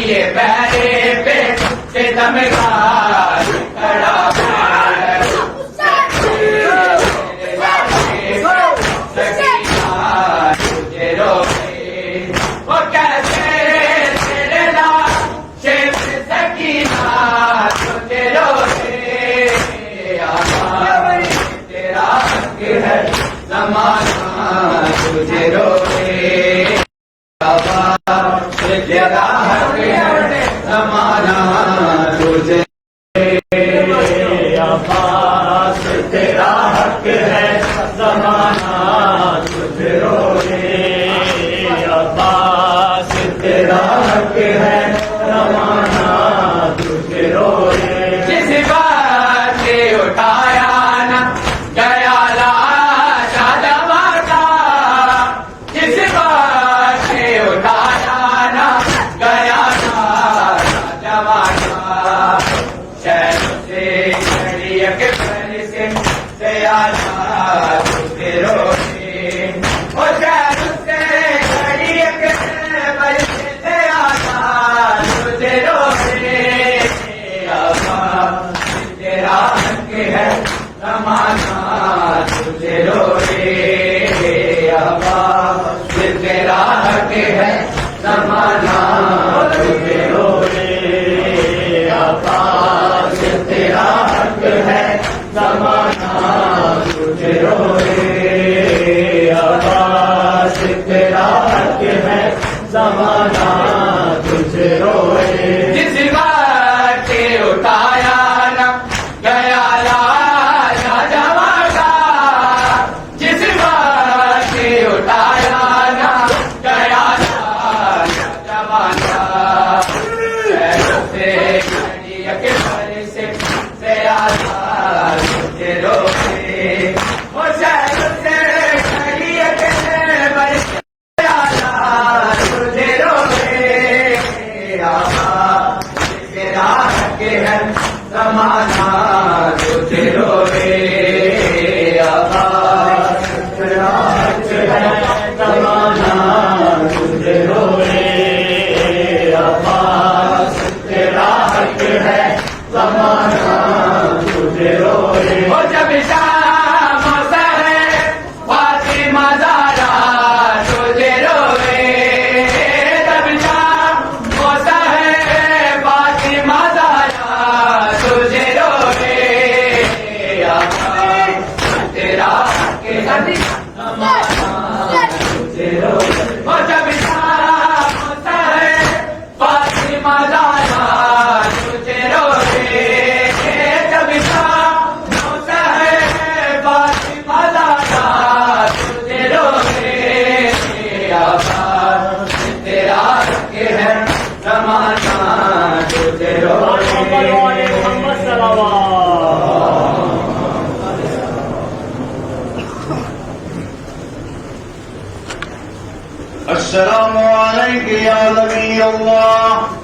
یہ پہلے پہ ستم گار کھڑا ہے تجھے روکے وہ کیسے تیرے لاش سکینہ تجھے روکے تیرا حق ہے زمانہ تجھے روکے تیرا حق ہے زمانہ تجھے عباس تیرا حق ہے زمانہ تجھے روکے عباس تیرا حق ہے زمانہ تجھے روکے جس بات سے اٹھایا نہ گیا لاش آدما کا جس بات سے اٹھایا نہ گیا لاش آدما کا شہر سے گھڑی کے پھل سے آزاد تجھے روکے وہ شہر سے گھڑی کے پھل سے آزاد تجھے روکے تیرا حق ہے زمانہ تجھے روکے عباس تیرا حق ہے زمانہ تجھے روکے عباس تیرا حق ہے زمانہ تجھے روکے عباس تیرا حق ہے زمانہ تجھے روکے جس بات سے اٹھایا نہ گیا لاش آدما کا جس بات سے اٹھایا نہ گیا لاش آدما کا شہر سے گھڑی کے پھل سے آزاد تجھے روکے وہ شہر سے گھڑی کے پھل سے آزاد تجھے روکے تیرا حق ہے زمانہ تجھے روکے عباس تیرا حق ہے زمانہ تجھے روکے عباس تیرا حق ہے زمانہ تجھے روکے وہ جب شام سحر فاطمہ زہرا تجھے روکے جب شام سحر فاطمہ زہرا تجھے روکے تیرا حق ہے زمانہ تجھے روکے وہ جب شام سحر فاطمہ زہرا تجھے روکے جب شام سحر فاطمہ زہرا تجھے روکے عباس تیرا حق ہے زمانہ تجھے روکے السلام علیکم یا نبی اللہ